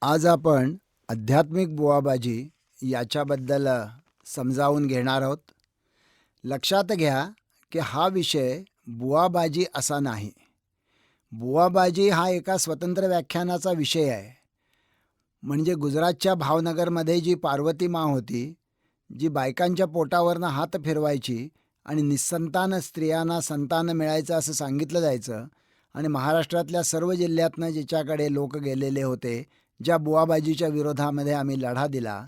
आज आपण आध्यात्मिक बुवाबाजी याच्याबद्दल समजावून घेणार आहोत. लक्षात घ्या की हा विषय बुवाबाजी असा नाही. बुवाबाजी हा एका स्वतंत्र व्याख्यानाचा विषय आहे. म्हणजे गुजरातच्या भावनगरमध्ये जी पार्वती माँ होती, जी बायकांच्या पोटावरनं हात फिरवायची आणि निस्संतान स्त्रियांना संतान मिळायचं असं सांगितलं जायचं, आणि महाराष्ट्रातल्या सर्व जिल्ह्यातनं जिच्याकडे लोक गेलेले होते, ज्या बुवाबाजीच्या विरोधामध्ये आम्ही लढा दिला,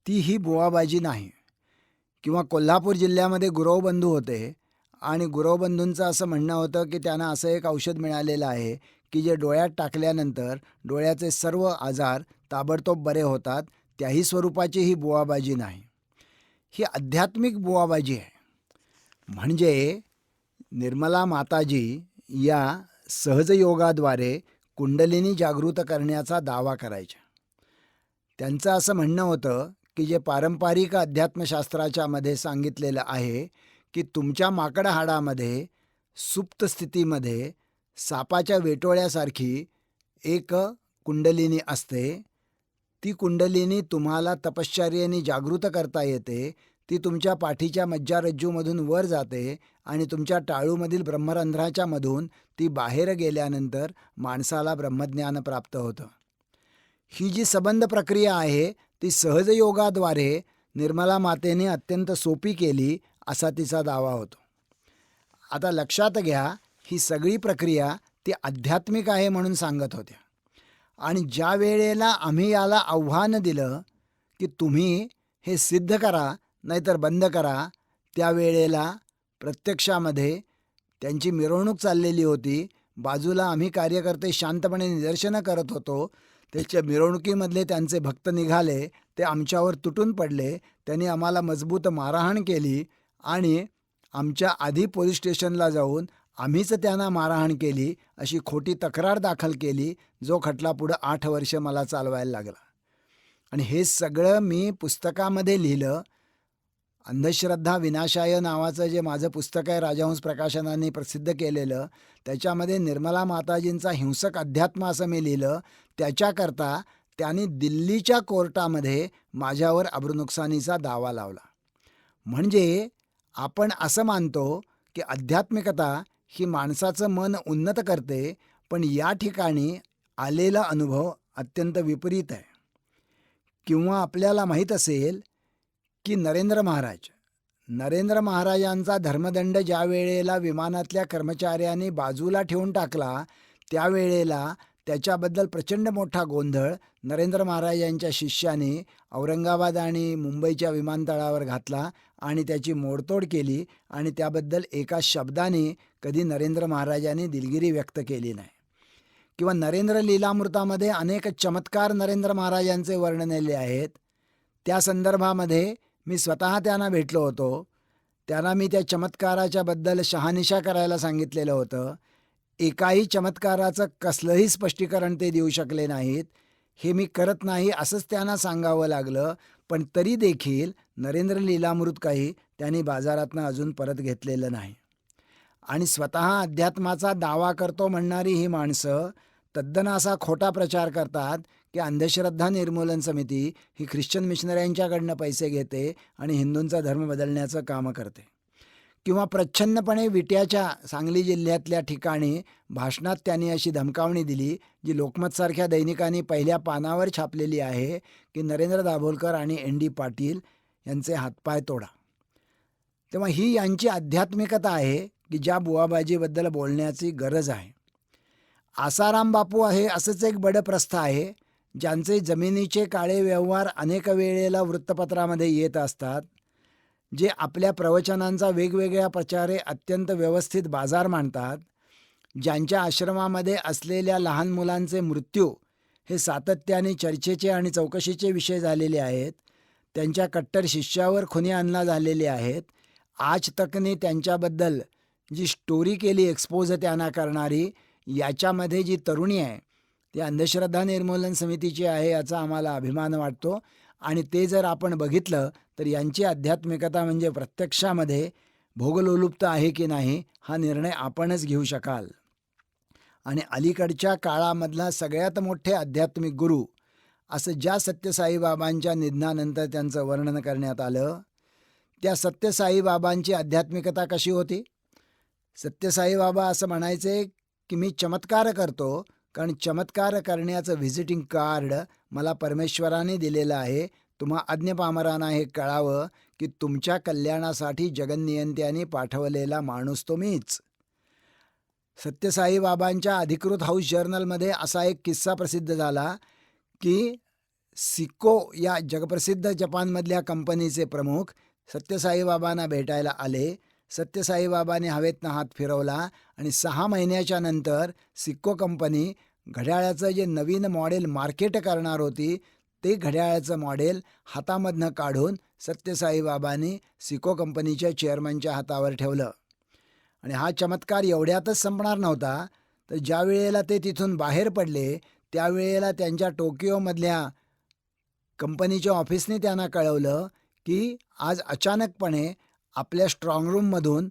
ती ही बुवाबाजी नाही. किंवा कोल्हापूर जिल्ह्यामध्ये गुरवबंधू होते आणि गुरवबंधूंचं असं म्हणणं होतं की त्यांना असं एक औषध मिळालेलं आहे की जे डोळ्यात टाकल्यानंतर डोळ्याचे सर्व आजार ताबडतोब बरे होतात. त्याही स्वरूपाची ही बुवाबाजी नाही. ही आध्यात्मिक बुवाबाजी आहे. म्हणजे निर्मला माताजी या सहजयोगाद्वारे कुंडलिनी जागृत करण्याचा दावा करायच्या. त्यांचं असं म्हणणं होतं की जे पारंपरिक अध्यात्मशास्त्राच्या मध्ये सांगितलेलं आहे की तुमच्या माकड हाडामध्ये सुप्त स्थितीमध्ये सापाच्या वेटोळ्यासारखी एक कुंडलिनी असते. ती कुंडलिनी तुम्हाला तपश्चर्येने जागृत करता येते. ती तुमच्या पाठीच्या मज्जारज्जूमधून वर जाते आणि तुमच्या टाळूमधील ब्रह्मरंध्राच्या मधून ती बाहेर गेल्यानंतर माणसाला ब्रह्मज्ञान प्राप्त होतं. ही जी संबंध प्रक्रिया आहे ती सहजयोगाद्वारे निर्मला मातेने अत्यंत सोपी केली असा तिचा दावा होतो. आता लक्षात घ्या, ही सगळी प्रक्रिया ती आध्यात्मिक आहे म्हणून सांगत होत्या. आणि ज्या वेळेला आम्ही याला आव्हान दिलं की तुम्ही हे सिद्ध करा नाहीतर बंद करा, त्यावेळेला प्रत्यक्षामध्ये त्यांची मिरवणूक चाललेली होती. बाजूला आम्ही कार्यकर्ते शांतपणे निदर्शनं करत होतो. त्याच्या मिरवणुकीमधले त्यांचे भक्त निघाले, ते आमच्यावर तुटून पडले. त्यांनी आम्हाला मजबूत मारहाण केली आणि आमच्या आधी पोलीस स्टेशनला जाऊन आम्हीच त्यांना मारहाण केली अशी खोटी तक्रार दाखल केली, जो खटला पुढं 8 वर्ष मला चालवायला लागला. आणि हे सगळं मी पुस्तकामध्ये लिहिलं. अंधश्रद्धा विनाशाय नावाचं जे माझं पुस्तक आहे, राजहंस प्रकाशनाने प्रसिद्ध केलेलं, त्याच्यामध्ये निर्मला माताजींचा हिंसक अध्यात्म असं मी लिहिलं. त्याच्याकरता त्यांनी दिल्लीच्या कोर्टामध्ये माझ्यावर अब्रूनुकसानीचा दावा लावला. म्हणजे आपण असं मानतो की आध्यात्मिकता ही माणसाचं मन उन्नत करते, पण या ठिकाणी आलेला अनुभव अत्यंत विपरीत आहे. किंवा आपल्याला माहीत असेल की नरेंद्र महाराजांचा धर्मदंड ज्या वेळेला विमानातल्या कर्मचाऱ्यांनी बाजूला ठेवून टाकला, त्यावेळेला त्याच्याबद्दल प्रचंड मोठा गोंधळ नरेंद्र महाराजांच्या शिष्याने औरंगाबाद आणि मुंबईच्या विमानतळावर घातला आणि त्याची मोडतोड केली. आणि त्याबद्दल एका शब्दाने कधी नरेंद्र महाराजांनी दिलगिरी व्यक्त केली नाही. किंवा नरेंद्र लीलामृतामध्ये अनेक चमत्कार नरेंद्र महाराजांचे वर्णनले आहेत. त्या संदर्भामध्ये मी स्वतः त्यांना भेटलो होतो. त्यांना मी त्या चमत्काराच्या बद्दल शहानिशा करायला सांगितलेलं होतं. एकाही चमत्काराचं कसलंही स्पष्टीकरण ते देऊ शकले नाहीत. हे मी करत नाही असंच त्यांना सांगावं लागलं. पण तरी देखील नरेंद्र लीलामृत काही त्यांनी बाजारातनं अजून परत घेतलेलं नाही. आणि स्वतः अध्यात्माचा दावा करतो म्हणणारी ही माणसं तद्दन असा खोटा प्रचार करतात की अंधश्रद्धा निर्मूलन समिती ही ख्रिश्चन मिशनऱ्यांच्याकडनं पैसे घेते आणि हिंदूंचा धर्म बदलण्याचं कामं करते. किंवा प्रच्छन्नपणे विट्याच्या सांगली जिल्ह्यातल्या ठिकाणी भाषणात त्यांनी अशी धमकावणी दिली, जी लोकमतसारख्या दैनिकांनी पहिल्या पानावर छापलेली आहे की नरेंद्र दाभोलकर आणि ND पाटील यांचे हातपाय तोडा. तेव्हा ही यांची आध्यात्मिकता आहे की ज्या बुवाबाजीबद्दल बोलण्याची गरज आहे. आसाराम बापू आहे असंच एक बडं प्रस्थ आहे, ज्यांचे जमिनीचे काळे व्यवहार अनेक वेळेला वृत्तपत्रामध्ये येत असतात, जे आपल्या प्रवचनांचा वेगवेगळ्या प्रकारे अत्यंत व्यवस्थित बाजार मांडतात, ज्यांच्या आश्रमामध्ये असलेल्या लहान मुलांचे मृत्यू हे सातत्याने चर्चेचे आणि चौकशीचे विषय झालेले आहेत. त्यांच्या कट्टर शिष्यावर खुनी आणला झालेले आहेत. आज तकने त्यांच्याबद्दल जी स्टोरी केली एक्सपोज त्यांना करणारी, याच्यामध्ये जी तरुणी आहे ती अंधश्रद्धा निर्मूलन समितीची आहे, याचा आम्हाला अभिमान वाटतो. आणि ते जर आपण बघितलं तर यांची आध्यात्मिकता म्हणजे प्रत्यक्षामध्ये भोगलोलुप्त आहे की नाही हा निर्णय आपणच घेऊ शकाल. आणि अलीकडच्या काळामधला सगळ्यात मोठे आध्यात्मिक गुरु असं ज्या सत्यसाईबाबांच्या निधनानंतर त्यांचं वर्णन करण्यात आलं, त्या सत्यसाईबाबांची आध्यात्मिकता कशी होती? सत्यसाईबाबा असं म्हणायचे की मी चमत्कार करतो, कारण चमत्कार करण्याचं व्हिजिटिंग कार्ड मला परमेश्वराने दिलेलं आहे. तुम्हा अज्ञपामरांना हे कळावं की तुमच्या कल्याणासाठी जगन्नियंत्याने पाठवलेला माणूस तो मीच. सत्यसाईबाबांच्या अधिकृत हाऊस जर्नलमध्ये असा एक किस्सा प्रसिद्ध झाला की सिको या जगप्रसिद्ध जपानमधल्या कंपनीचे प्रमुख सत्यसाईबाबांना भेटायला आले. सत्यसाईबाबांनी हवेतनं हात फिरवला आणि 6 महिन्याच्या नंतर सिको कंपनी घड्याळाचं जे नवीन मॉडेल मार्केट करणार होती, ते घड्याळाचं मॉडेल हातामधनं काढून सत्यसाईबाबांनी सिको कंपनीच्या चेअरमनच्या हातावर ठेवलं. आणि हा चमत्कार एवढ्यातच संपणार नव्हता, तर ज्या वेळेला ते तिथून बाहेर पडले, त्यावेळेला त्यांच्या टोकियोमधल्या कंपनीच्या ऑफिसने त्यांना कळवलं की आज अचानकपणे आपल्या स्ट्रॉंग रूममधून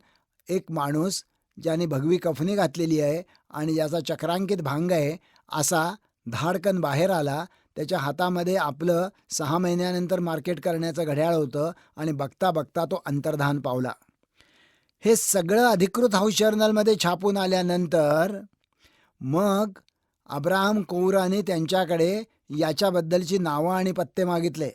एक माणूस ज्याने भगवी कफनी घातलेली आहे आणि ज्याचा चक्रांकित भांग आहे असा धाडकन बाहेर आला. त्याच्या हातामध्ये आपलं 6 महिन्यानंतर मार्केट करण्याचं घड्याळ होतं आणि बघता बघता तो अंतर्धान पावला. हे सगळं अधिकृत हाऊस जर्नलमध्ये छापून आल्यानंतर मग अब्राहम कोउराने त्यांच्याकडे याच्याबद्दलची नावं आणि पत्ते मागितले.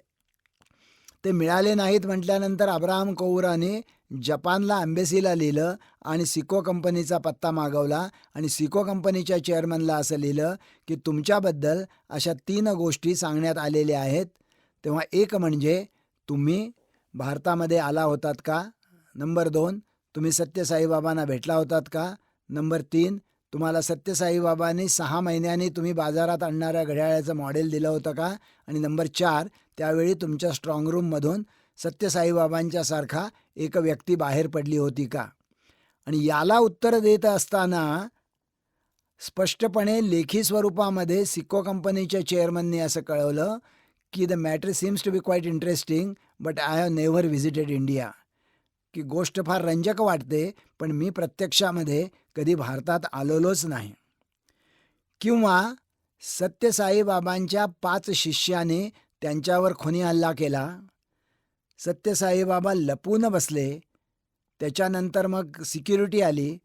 ते मिळाले नाहीत म्हटल्यानंतर अब्राहम कोउराने जपानला एम्बेसीला लिहिलं आणि सिको कंपनीचा पत्ता मागवला आणि सिको कंपनीच्या चेअरमनला असं लिहिलं की तुमच्याबद्दल अशा 3 गोष्टी सांगण्यात आलेल्या आहेत. तेव्हा एक म्हणजे तुम्ही भारतामध्ये आला होतात का? नंबर 2, तुम्ही सत्यसाईबाबांना भेटला होतात का? नंबर 3, तुम्हाला सत्यसाईबाबांनी 6 महिन्यांनी तुम्ही बाजारात आणणाऱ्या घड्याळाचं मॉडेल दिलं होतं का? आणि नंबर 4, त्यावेळी तुमच्या स्ट्रॉंग रूममधून सत्यसाईबाबांच्यासारखा एक व्यक्ती बाहेर पडली होती का? आणि याला उत्तर देत असताना स्पष्टपणे लेखी स्वरूपामध्ये सिको कंपनीच्या चेअरमनने असं कळवलं की the matter seems to be quite interesting but I have never visited India. की गोष्ट फार रंजक वाटते, पण मी प्रत्यक्षामध्ये कधी भारतात आलेलोच नाही. किंवा सत्यसाईबाबांच्या 5 शिष्याने त्यांच्यावर खुनी हल्ला केला. सत्यसाईबाबा लपून बसले. त्याच्यानंतर मग सिक्युरिटी आली.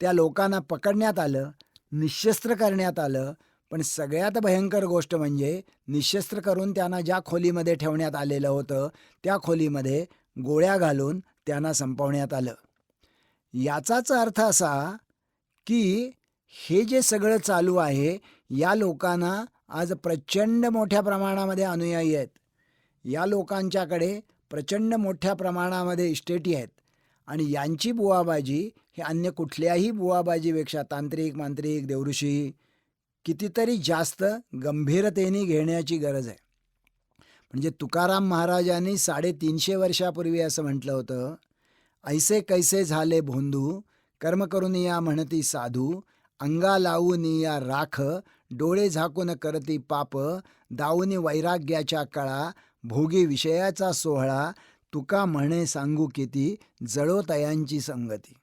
त्या लोकांना पकडण्यात आलं, निशस्त्र करण्यात आलं. पण सगळ्यात भयंकर गोष्ट म्हणजे निशस्त्र करून त्यांना ज्या खोलीमध्ये ठेवण्यात आलेलं होतं, त्या खोलीमध्ये गोळ्या घालून त्यांना संपवण्यात आलं. याचाच अर्थ असा की हे जे सगळं चालू आहे, या लोकांना आज प्रचंड मोठ्या प्रमाणामध्ये अनुयायी आहेत. या लोकांच्याकडे प्रचंड मोठ्या प्रमाणामध्ये इस्टेटी आहेत आणि यांची बुवाबाजी हे अन्य कुठल्याही बुवाबाजीपेक्षा तांत्रिक, मांत्रिक, देवऋषी कितीतरी जास्त गंभीरतेने घेण्याची गरज आहे. म्हणजे तुकाराम महाराजांनी 350 वर्षापूर्वी असं म्हटलं होतं, ऐसे कैसे झाले भोंदू, कर्म करून या म्हणती साधू, अंगा लावून या राख, डोळे झाकून करती पाप, दावूनी वैराग्याच्या कळा, भोगी विषयाचा सोहळा, तुका म्हणे सांगू किती, जळो तयांची संगती.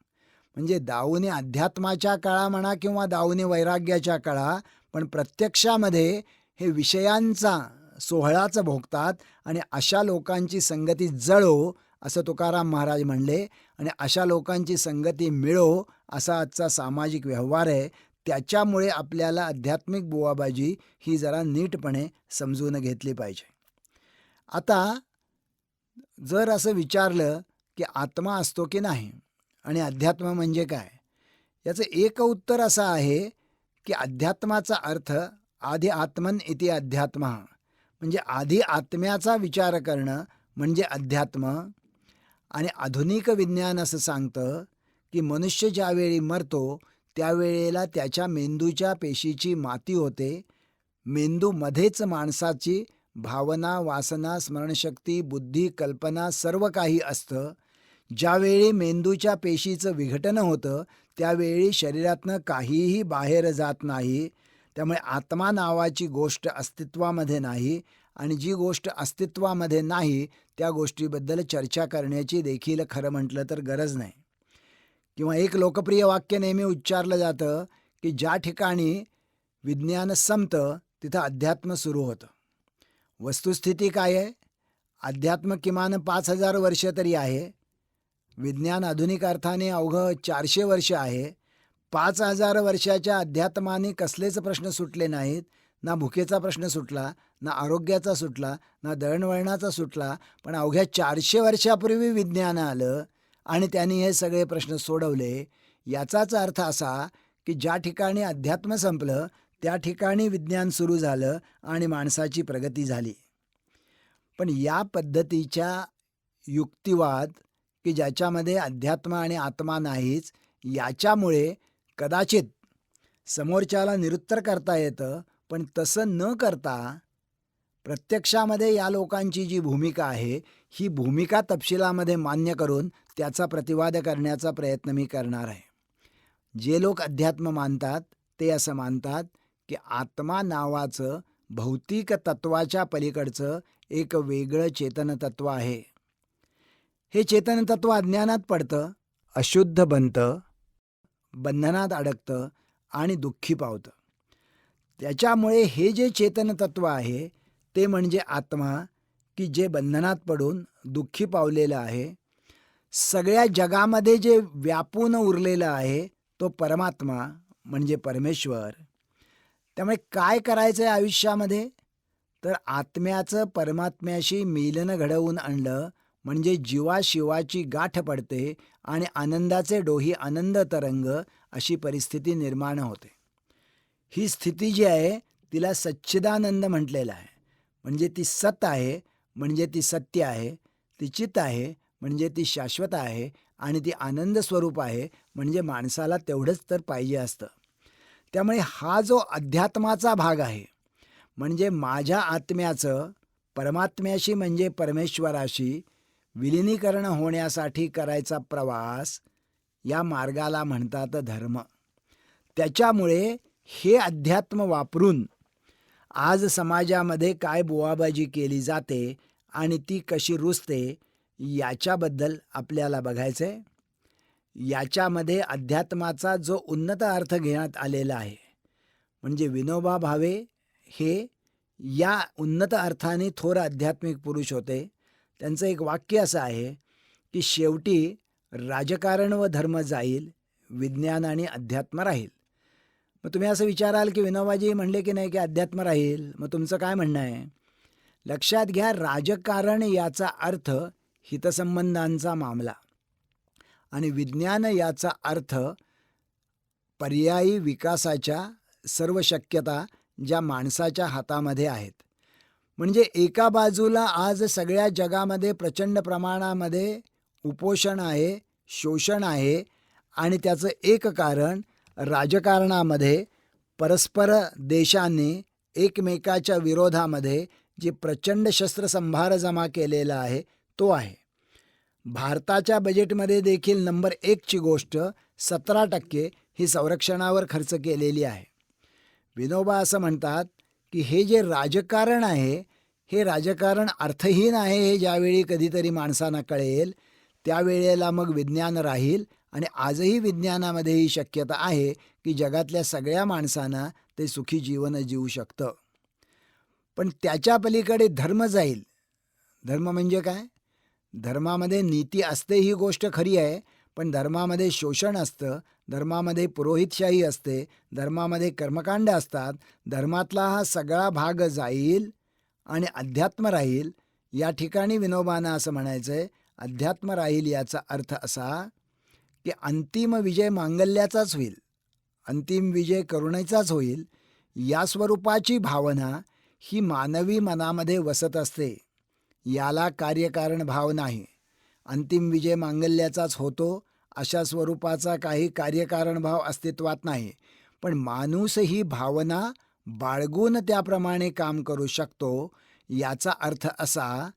म्हणजे दावूनी अध्यात्माच्या कळा म्हणा किंवा दावूनी वैराग्याच्या कळा, पण प्रत्यक्षामध्ये हे विषयांचा सोहळाचं भोगतात आणि अशा लोकांची संगती जळो असं तुकाराम महाराज म्हणले. आणि अशा लोकांची संगती मिळो असा आजचा सामाजिक व्यवहार आहे. त्याच्यामुळे आपल्याला आध्यात्मिक बुवाबाजी ही जरा नीटपणे समजून घेतली पाहिजे. आता जर असं विचारलं की आत्मा असतो की नाही आणि अध्यात्म म्हणजे काय, याचं एक उत्तर असं आहे की अध्यात्माचा अर्थ आधी आत्मन इति अध्यात्म, म्हणजे आधी आत्म्याचा विचार करणं म्हणजे अध्यात्म. आणि आधुनिक विज्ञान असं सांगतं की मनुष्य ज्यावेळी मरतो त्यावेळेला त्याच्या मेंदूच्या पेशीची माती होते. मेंदूमध्येच माणसाची भावना, वासना, स्मरणशक्ती, बुद्धी, कल्पना सर्व काही असतं. ज्यावेळी मेंदूच्या पेशीचं विघटन होतं त्यावेळी शरीरातनं काहीही बाहेर जात नाही. त्यामुळे आत्मा नावाची गोष्ट अस्तित्वामध्ये नाही आणि जी गोष्ट अस्तित्वामध्ये नाही त्या गोष्टीबद्दल चर्चा करण्याची देखील खरं म्हटलं तर गरज नाही. किंवा एक लोकप्रिय वाक्य नेहमी उच्चारलं जातं की ज्या ठिकाणी विज्ञान संपतं तिथं अध्यात्म सुरू होतं. वस्तुस्थिती काय आहे? अध्यात्म किमान 5,000 वर्ष तरी आहे. विज्ञान आधुनिक अर्थाने अवघं 400 वर्ष आहे. 5,000 वर्षाच्या अध्यात्माने कसलेच प्रश्न सुटले नाहीत. ना भुकेचा प्रश्न सुटला, ना आरोग्याचा सुटला, ना दळणवळणाचा सुटला. पण अवघ्या 400 वर्षापूर्वी विज्ञान आलं आणि त्यांनी हे सगळे प्रश्न सोडवले. याचाच अर्थ असा की ज्या ठिकाणी अध्यात्म संपलं त्या ठिकाणी विज्ञान सुरू झालं आणि माणसाची प्रगती झाली. पण या पद्धतीच्या युक्तिवाद की ज्याच्यामध्ये अध्यात्म आणि आत्मा नाहीच, याच्यामुळे कदाचित समोरच्याला निरुत्तर करता येतं. पण तसं न करता प्रत्यक्षामध्ये या लोकांची जी भूमिका आहे, ही भूमिका तपशिलामध्ये मान्य करून त्याचा प्रतिवाद करण्याचा प्रयत्न मी करणार आहे. जे लोक अध्यात्म मानतात ते असं मानतात की आत्मा नावाचं भौतिक तत्वाच्या पलीकडचं एक वेगळं चेतनतत्व आहे. हे चेतनतत्व अज्ञानात पडतं, अशुद्ध बनतं, बंधनात अडकतं आणि दुःखी पावतं. त्याच्यामुळे हे जे चेतनतत्व आहे ते म्हणजे आत्मा, की जे बंधनात पडून दुःखी पावलेलं आहे. सगळ्या जगामध्ये जे व्यापून उरलेलं आहे तो परमात्मा म्हणजे परमेश्वर. त्यामुळे काय करायचं आहे आयुष्यामध्ये? तर आत्म्याचं परमात्म्याशी मिलन घडवून आणलं म्हणजे जीवाशिवाची गाठ पडते आणि आनंदाचे डोही आनंद तरंग अशी परिस्थिती निर्माण होते. ही स्थिती जी आहे तिला सच्चिदानंद म्हटलेलं आहे. म्हणजे ती सत आहे, म्हणजे ती सत्य आहे, ती चित आहे म्हणजे ती शाश्वत आहे आणि ती आनंद स्वरूप आहे म्हणजे माणसाला तेवढंच तर पाहिजे असतं. त्यामुळे हा जो अध्यात्माचा भाग आहे म्हणजे माझ्या आत्म्याचं परमात्म्याशी म्हणजे परमेश्वराशी विलिनीकरण होण्यासाठी करायचा प्रवास, या मार्गाला म्हणतात धर्म. त्याच्यामुळे हे अध्यात्म वापरून आज समाजामध्ये काय बुवाबाजी केली जाते आणि ती कशी रुजते याच्याबद्दल आपल्याला बघायचं आहे. याच्यामध्ये अध्यात्माचा जो उन्नत अर्थ घेण्यात आलेला आहे म्हणजे विनोबा भावे हे या उन्नत अर्थाने थोर आध्यात्मिक पुरुष होते. त्यांचं एक वाक्य असं आहे की शेवटी राजकारण व धर्म जाईल, विज्ञान आणि अध्यात्म राहील. मग तुम्ही असं विचाराल की विनोबाजी म्हणले की नाही की अध्यात्म राहील, मग तुमचं काय म्हणणं आहे? लक्षात घ्या, राजकारण याचा अर्थ हितसंबंधांचा मामला आणि विज्ञान याचा अर्थ पर्यायी विकासाच्या सर्व शक्यता ज्या माणसाच्या हातामध्ये आहेत. म्हणजे एका बाजूला आज सगळ्या जगामध्ये प्रचंड प्रमाणामध्ये उपोषण आहे, शोषण आहे आणि त्याचं एक कारण राजकारणामध्ये परस्पर देशांनी एकमेकाच्या विरोधामध्ये जे प्रचंड शस्त्रसंभार जमा केलेला आहे तो आहे. भारताच्या बजेटमध्ये देखील नंबर 1ची गोष्ट 17% ही संरक्षणावर खर्च केलेली आहे. विनोबा असं म्हणतात की हे जे राजकारण आहे हे राजकारण अर्थहीन आहे. हे ज्यावेळी कधीतरी माणसांना कळेल त्यावेळेला मग विज्ञान राहील आणि आजही विज्ञानामध्ये ही शक्यता आहे की जगातल्या सगळ्या माणसांना ते सुखी जीवन जीवू शकतं. पण त्याच्या पलीकडे धर्म जाईल. धर्म म्हणजे काय? धर्मामध्ये नीती असते ही गोष्ट खरी आहे, पण धर्मामध्ये शोषण असतं, धर्मामध्ये पुरोहितशाही असते, धर्मामध्ये कर्मकांड असतात. धर्मातला हा सगळा भाग जाईल आणि अध्यात्म राहील. या ठिकाणी विनोबांना असं म्हणायचं आहे, अध्यात्म राहील याचा अर्थ असा की अंतिम विजय मांगल्याचाच होईल, अंतिम विजय करुणेचाच होईल. या स्वरूपाची भावना ही मानवी मनामध्ये वसत असते. याला कार्यकारण भाव नाही. अंतिम विजय मांगल्याचाच होतो अशा स्वरूपाचा काही कार्यकारण भाव अस्तित्वात नाही. पण माणूस ही भावना बाळगून त्याप्रमाणे काम करू शकतो. याचा अर्थ असा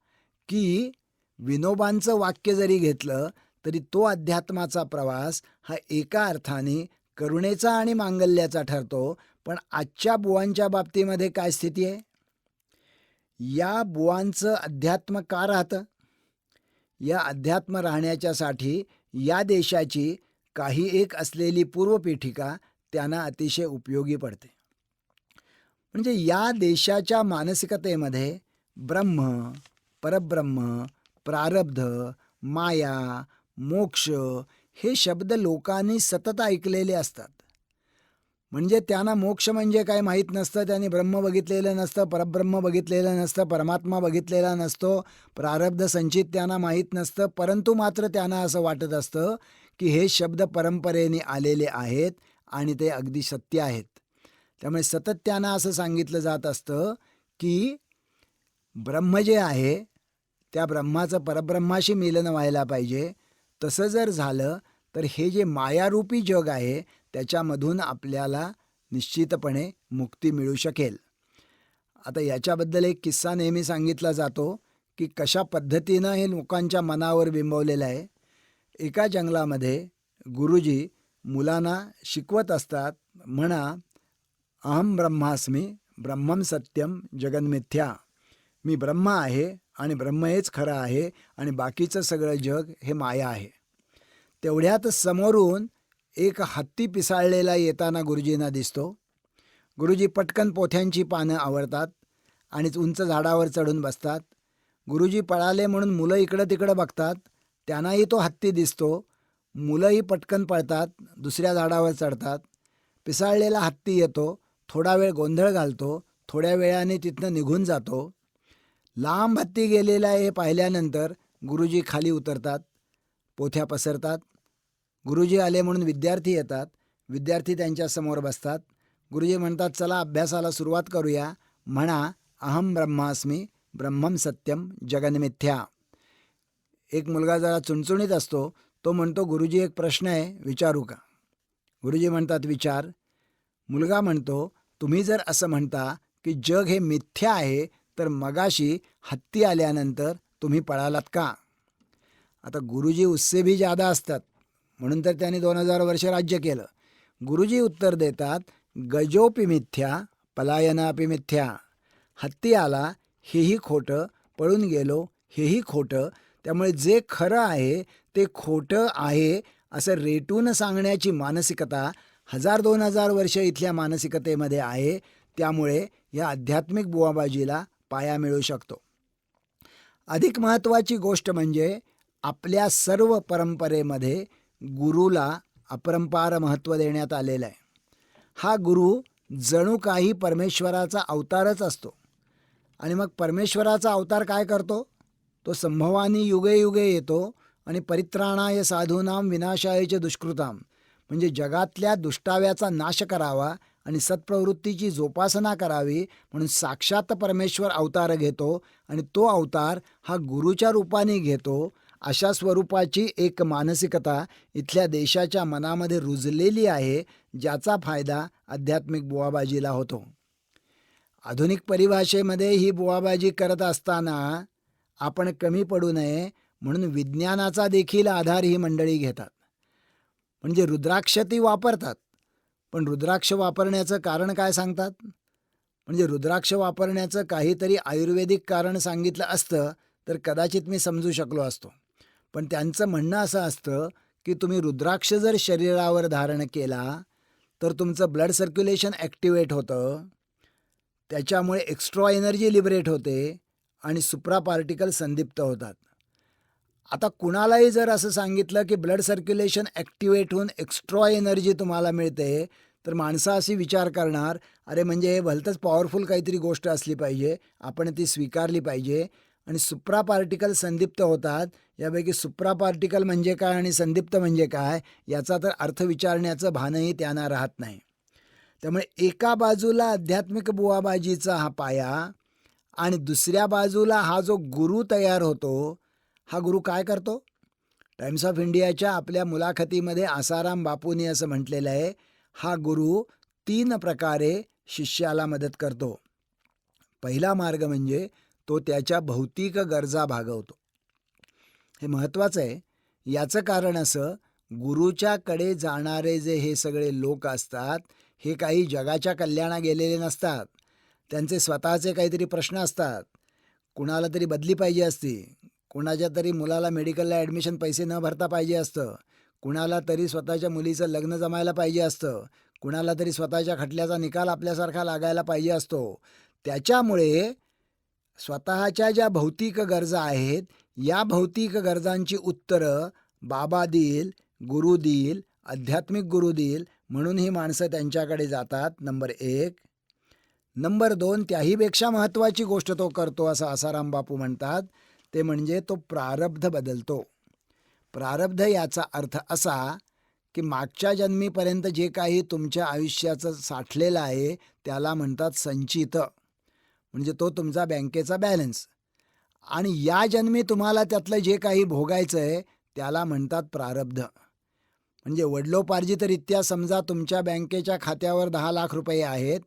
की विनोबांचं वाक्य जरी घेतलं तरी तो अध्यात्माचा प्रवास हा एका अर्थाने करुणेचा आणि मांगल्याचा ठरतो. पण आजच्या बुवांच्या बाबतीमध्ये काय स्थिती आहे? या बुवांचं अध्यात्म का राहतं? या अध्यात्म राहण्याच्यासाठी या देशाची काही एक असलेली पूर्वपीठिका त्यांना अतिशय उपयोगी पडते. म्हणजे या देशाच्या मानसिकतेमध्ये ब्रह्म, परब्रह्म, प्रारब्ध, माया, मोक्ष हे शब्द लोकांनी सतत ऐकलेले असतात. म्हणजे त्यांना मोक्ष म्हणजे काय माहीत नसतं, त्यांनी ब्रह्म बघितलेलं नसतं, परब्रह्म बघितलेलं नसतं, परमात्मा बघितलेला नसतो, प्रारब्ध संचित त्यांना माहीत नसतं. परंतु मात्र त्यांना असं वाटत असतं की हे शब्द परंपरेने आलेले आहेत आणि ते अगदी सत्य आहेत. त्यामुळे सतत त्यांना असं सांगितलं जात असतं की ब्रह्म जे आहे त्या ब्रह्माचं परब्रह्माशी मिलन व्हायला पाहिजे. तसं जर झालं तर हे जे मायारूपी जग आहे त्याच्यामधून आपल्याला निश्चितपणे मुक्ती मिळू शकेल. आता याच्याबद्दल एक किस्सा नेहमी सांगितला जातो की कशा पद्धतीनं हे लोकांच्या मनावर बिंबवलेलं आहे. एका जंगलामध्ये गुरुजी मुलांना शिकवत असतात, म्हणा अहम ब्रह्मास्मी ब्रह्मम सत्यम जगन्मिथ्या. मी ब्रह्म आहे आणि ब्रह्म हेच खरं आहे आणि बाकीचं सगळं जग हे माया आहे. तेवढ्यात समोरून एक हत्ती पिसाळलेला येताना गुरुजींना दिसतो. गुरुजी पटकन पोथ्यांची पानं आवरतात आणि उंच झाडावर चढून बसतात. गुरुजी पळाले म्हणून मुलं इकडं तिकडं बघतात, त्यांनाही तो हत्ती दिसतो. मुलंही पटकन पळतात, दुसऱ्या झाडावर चढतात. पिसाळलेला हत्ती येतो, थोडा वेळ गोंधळ घालतो, थोड्या वेळाने तिथनं निघून जातो. लांब हत्ती गेलेला हे पाहिल्यानंतर गुरुजी खाली उतरतात, पोथ्या पसरतात. गुरुजी आले म्हणून विद्यार्थी येतात, विद्यार्थी त्यांच्यासमोर बसतात. गुरुजी म्हणतात, चला अभ्यासाला सुरुवात करूया. म्हणा अहम ब्रह्मास्मी ब्रह्मम सत्यम जगन्मिथ्या. एक मुलगा जरा चुणचुणीत असतो, तो म्हणतो, गुरुजी एक प्रश्न आहे, विचारू का? गुरुजी म्हणतात, विचार. मुलगा म्हणतो, तुम्ही जर असं म्हणता की जग हे मिथ्या आहे तर मगाशी हत्ती आल्यानंतर तुम्ही पळालात का? आता गुरुजी उससे भी ज्यादा असतात म्हणून तर त्यांनी 2000 वर्ष राज्य केलं. गुरुजी उत्तर देतात, गजोपि मिथ्या पलायनापि मिथ्या. हत्ती आला हेही खोटं, पळून गेलो हेही खोटं. त्यामुळे जे खरं आहे ते खोटं आहे असं रेटून सांगण्याची मानसिकता 1000-2000 वर्ष इथल्या मानसिकतेमध्ये आहे. त्यामुळे या आध्यात्मिक बुवाबाजीला पाया मिळू शकतो. अधिक महत्त्वाची गोष्ट म्हणजे आपल्या सर्व परंपरेमध्ये गुरुला अपरंपार महत्त्व देण्यात आलेलं आहे. हा गुरु जणू काही परमेश्वराचा अवतारच असतो. आणि मग परमेश्वराचा अवतार काय करतो? तो संभवानी युगे युगे येतो आणि परित्राणाय साधूनां विनाशाय च दुष्कृतां, म्हणजे जगातल्या दुष्टाव्याचा नाश करावा आणि सत्प्रवृत्तीची जोपासना करावी म्हणून साक्षात परमेश्वर अवतार घेतो आणि तो अवतार हा गुरुच्या रूपाने घेतो. अशा स्वरूपाची एक मानसिकता इथल्या देशाच्या मनामध्ये रुजलेली आहे, ज्याचा फायदा आध्यात्मिक बुवाबाजीला होतो. आधुनिक परिभाषेमध्ये ही बुवाबाजी करत असताना आपण कमी पडू नये म्हणून विज्ञानाचा देखील आधार ही मंडळी घेतात. म्हणजे रुद्राक्ष ती वापरतात, पण रुद्राक्ष वापरण्याचं कारण काय सांगतात? म्हणजे रुद्राक्ष वापरण्याचं काहीतरी आयुर्वेदिक कारण सांगितलं असतं तर कदाचित मी समजू शकलो असतो. पण त्यांचं म्हणणं असं असतं की तुम्ही रुद्राक्ष जर शरीरावर धारण केला तर तुमचं ब्लड सर्क्युलेशन ॲक्टिवेट होतं, त्याच्यामुळे एक्स्ट्रा एनर्जी लिबरेट होते आणि सुप्रा पार्टिकल संदिप्त होतात. आता कुणालाही जर असं सांगितलं की ब्लड सर्क्युलेशन ॲक्टिवेट होऊन एक्स्ट्रा एनर्जी तुम्हाला मिळते तर माणसं अशी विचार करणार, अरे म्हणजे हे भलतंच पॉवरफुल काहीतरी गोष्ट असली पाहिजे, आपण ती स्वीकारली पाहिजे. आणि सुप्रा पार्टिकल संदिप्त होतात, यापैकी सुप्रा पार्टिकल म्हणजे काय आणि संदिप्त म्हणजे काय याचा तर अर्थ विचारण्याचं भानही त्यांना राहत नाही. त्यामुळे एका बाजूला आध्यात्मिक बुवाबाजीचा हा पाया आणि दुसऱ्या बाजूला हा जो गुरु तयार होतो, हा गुरु काय करतो? टाइम्स ऑफ इंडियाच्या आपल्या मुलाखतीमध्ये आसाराम बापूंनी असं म्हटलेलं आहे, हा गुरु 3 प्रकारे शिष्याला मदत करतो. पहिला मार्ग म्हणजे तो त्याच्या भौतिक गरजा भागवतो. हे महत्त्वाचं आहे. याचं कारण असं, गुरुच्याकडे जाणारे जे हे सगळे लोक असतात हे काही जगाच्या कल्याणा गेलेले नसतात. त्यांचे स्वतःचे काहीतरी प्रश्न असतात. कुणाला तरी बदली पाहिजे असती, कुणाच्या तरी मुलाला मेडिकलला ॲडमिशन पैसे न भरता पाहिजे असतं, कुणाला तरी स्वतःच्या मुलीचं लग्न जमायला पाहिजे असतं, कुणाला तरी स्वतःच्या खटल्याचा निकाल आपल्यासारखा लागायला पाहिजे असतो. त्याच्यामुळे स्वतःच्या ज्या भौतिक गरजा आहेत, या भौतिक गरजांची उत्तरं बाबा देईल, गुरु देईल, आध्यात्मिक गुरु देईल, म्हणून ही माणसं त्यांच्याकडे जातात. नंबर 1. नंबर 2, त्याहीपेक्षा महत्त्वाची गोष्ट तो करतो असं आसाराम बापू म्हणतात, ते म्हणजे तो प्रारब्ध बदलतो. प्रारब्ध याचा अर्थ असा की मागच्या जन्मीपर्यंत जे काही तुमच्या आयुष्याचं साठलेलं आहे त्याला म्हणतात संचित, म्हणजे तो तुमचा बँकेचा बॅलन्स. आणि या जन्मी तुम्हाला त्यातलं जे काही भोगायचं आहे त्याला म्हणतात प्रारब्ध. म्हणजे वडिलोपार्जितरित्या समजा तुमच्या बँकेच्या खात्यावर 10 लाख रुपये आहेत,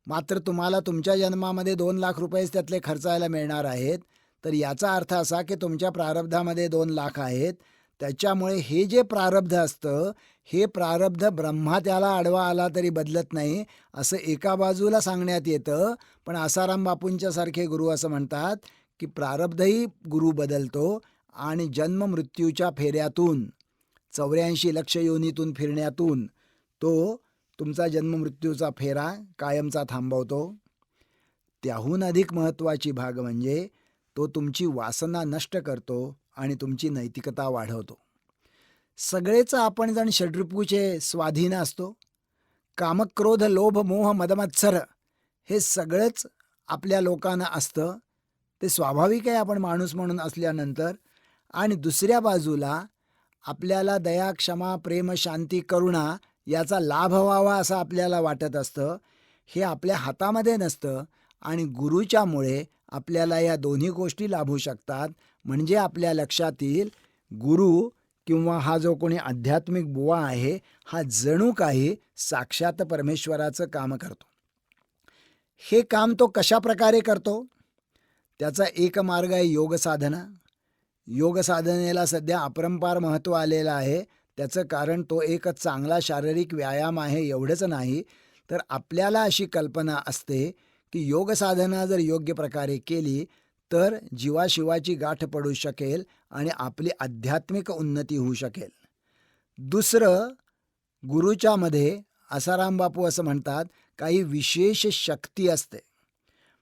मात्र तुम्हाला तुमच्या जन्मामध्ये 2 लाख रुपयेच त्यातले खर्चायला मिळणार आहेत, तर याचा अर्थ असा की तुमच्या प्रारब्धामध्ये 2 लाख आहेत. त्याच्यामुळे हे जे प्रारब्ध असतं, हे प्रारब्ध ब्रह्मा त्याला आडवा आला तरी बदलत नाही असं एका बाजूला सांगण्यात येतं. पण आसाराम बापूंच्या सारखे गुरु असं म्हणतात की प्रारब्धही गुरु बदलतो आणि जन्म मृत्यूच्या फेऱ्यातून 84 लक्ष योनीतून फिरण्यातून तो तुमचा जन्ममृत्यूचा फेरा कायमचा थांबवतो. त्याहून अधिक महत्त्वाची भाग म्हणजे तो तुमची वासना नष्ट करतो आणि तुमची नैतिकता वाढवतो. सगळेच आपण जण षड्रिपूचे स्वाधीन असतो. कामक्रोध लोभ मोह मदमत्सर हे सगळंच आपल्या लोकांना असतं, ते स्वाभाविक आहे आपण माणूस म्हणून असल्यानंतर. आणि दुसऱ्या बाजूला आपल्याला दया क्षमा प्रेम शांती करुणा याचा लाभ व्हावा असं आपल्याला वाटत असतं. हे आपल्या हातामध्ये नसतं आणि गुरुच्यामुळे आपल्याला या दोन्ही गोष्टी लाभू शकतात. म्हणजे आपल्या लक्षात येईल गुरु किंवा हा जो कोणी आध्यात्मिक बुवा आहे हा जणू काही साक्षात परमेश्वराचं काम करतो. हे काम तो कशा प्रकारे करतो? त्याचा एक मार्ग आहे योग साधना. योग साधनेला सध्या अपरंपार महत्त्व आलेलं आहे. त्याचं कारण तो एक चांगला शारीरिक व्यायाम आहे एवढंच नाही, तर आपल्याला अशी कल्पना असते की योग साधना जर योग्य प्रकारे केली तर जीवाशिवाची गाठ पडू शकेल आणि आपली आध्यात्मिक उन्नती होऊ शकेल. दुसरं, गुरुच्यामध्ये आसाराम बापू असं म्हणतात काही विशेष शक्ती असते.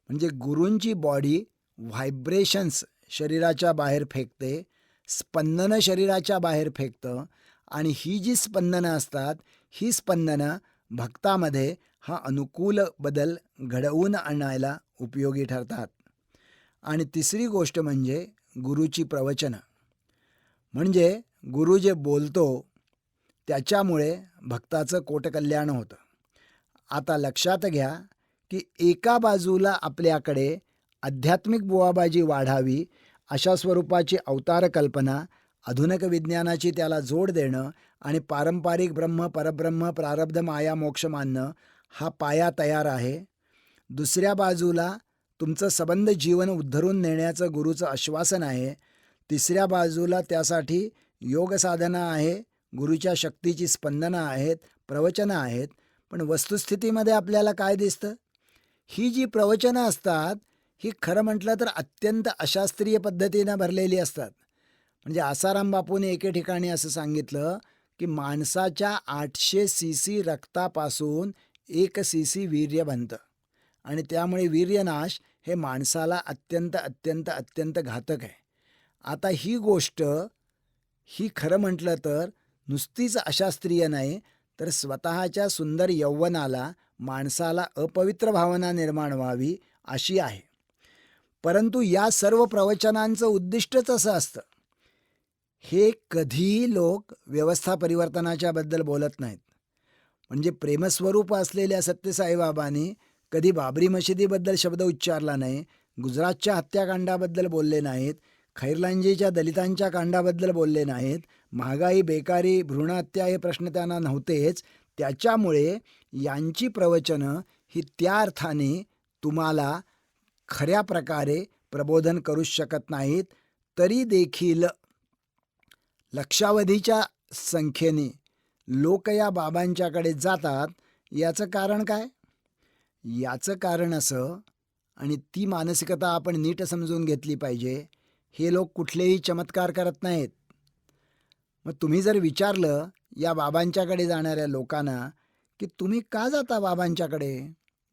म्हणजे गुरूंची बॉडी व्हायब्रेशन्स शरीराच्या बाहेर फेकते, स्पंदनं शरीराच्या बाहेर फेकतं आणि ही जी स्पंदनं असतात ही स्पंदनं भक्तामध्ये हा अनुकूल बदल घडवून आणायला उपयोगी ठरतात. आणि तिसरी गोष्ट म्हणजे गुरुची प्रवचनं. म्हणजे गुरु जे बोलतो त्याच्यामुळे भक्ताचं कोटकल्याण होतं. आता लक्षात घ्या की एका बाजूला आपल्याकडे आध्यात्मिक बुवाबाजी वाढावी अशा स्वरूपाची अवतार कल्पना, आधुनिक विज्ञानाची त्याला जोड देणं आणि पारंपरिक ब्रह्म परब्रह्म प्रारब्ध माया मोक्ष मानणं हा पाया तयार आहे. दुसऱ्या बाजूला तुमचं संबंध जीवन उद्धरून नेण्याचं गुरुचं आश्वासन आहे. तिसऱ्या बाजूला त्यासाठी योग साधना आहे, गुरुच्या शक्तीची स्पंदनं आहेत, प्रवचनं आहेत. पण वस्तुस्थितीमध्ये आपल्याला काय दिसतं? ही जी प्रवचनं असतात ही खरं म्हटलं तर अत्यंत अशास्त्रीय पद्धतीनं भरलेली असतात. म्हणजे आसाराम बापूने एके ठिकाणी असं सांगितलं की माणसाच्या 800 सीसी रक्तापासून 1 सीसी वीर्य बनतं आणि त्यामुळे वीर्यनाश हे माणसाला अत्यंत अत्यंत अत्यंत घातक आहे. आता ही गोष्ट ही खरं म्हटलं तर नुसतीच अशास्त्रीय नाही, तर स्वतःच्या सुंदर यौवनाला माणसाला अपवित्र भावना निर्माण व्हावी अशी आहे. परंतु या सर्व प्रवचनांचं उद्दिष्टच असं असतं. हे कधीही लोक व्यवस्था परिवर्तनाच्या बद्दल बोलत नाहीत. म्हणजे प्रेमस्वरूप असलेल्या सत्यसाईबाबांनी कधी बाबरी मशिदीबद्दल शब्द उच्चारला नाही, गुजरातच्या हत्याकांडाबद्दल बोलले नाहीत, खैरलांजीच्या दलितांच्या कांडाबद्दल बोलले नाहीत, महागाई बेकारी भ्रूणहत्या हे प्रश्न त्यांना नव्हतेच. त्याच्यामुळे यांची प्रवचनं ही त्या अर्थाने तुम्हाला खऱ्या प्रकारे प्रबोधन करूच शकत नाहीत. तरी देखील लक्षावधीच्या संख्येने लोक या बाबांच्याकडे जातात. याचं कारण काय? याचं कारण असं, आणि ती मानसिकता आपण नीट समजून घेतली पाहिजे, हे लोक कुठलेही चमत्कार करत नाहीत. मग तुम्ही जर विचारलं या बाबांच्याकडे जाणाऱ्या लोकांना की तुम्ही का जाता बाबांच्याकडे,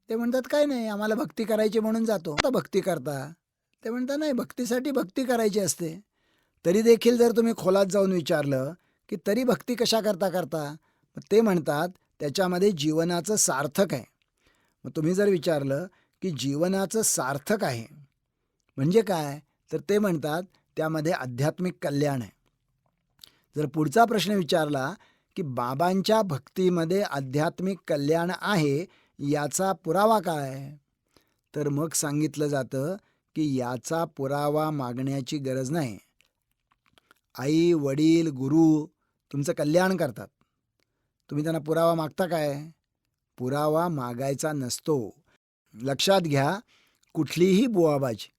ते म्हणतात काय नाही, आम्हाला भक्ती करायची म्हणून जातो. आता भक्ती करता, ते म्हणतात नाही, भक्तीसाठी भक्ती करायची असते. तरी देखील जर तुम्ही खोलात जाऊन विचारलं की तरी भक्ती कशा करता करता, मग ते म्हणतात त्याच्यामध्ये जीवनाचं सार्थक आहे. मग तुम्ही जर विचारलं की जीवनाचं सार्थक आहे म्हणजे काय, तर ते म्हणतात त्यामध्ये आध्यात्मिक कल्याण आहे. जर पुढचा प्रश्न विचारला की बाबांच्या भक्तीमध्ये आध्यात्मिक कल्याण आहे याचा पुरावा काय, तर मग सांगितलं जातं की याचा पुरावा मागण्याची गरज नाही. आई वडील गुरु तुमचं कल्याण करतात, तुम्ही त्यांना पुरावा मागता काय? पुरावा मागायचा नसतो. लक्षात घ्या, कुठलीही बुवाबाजी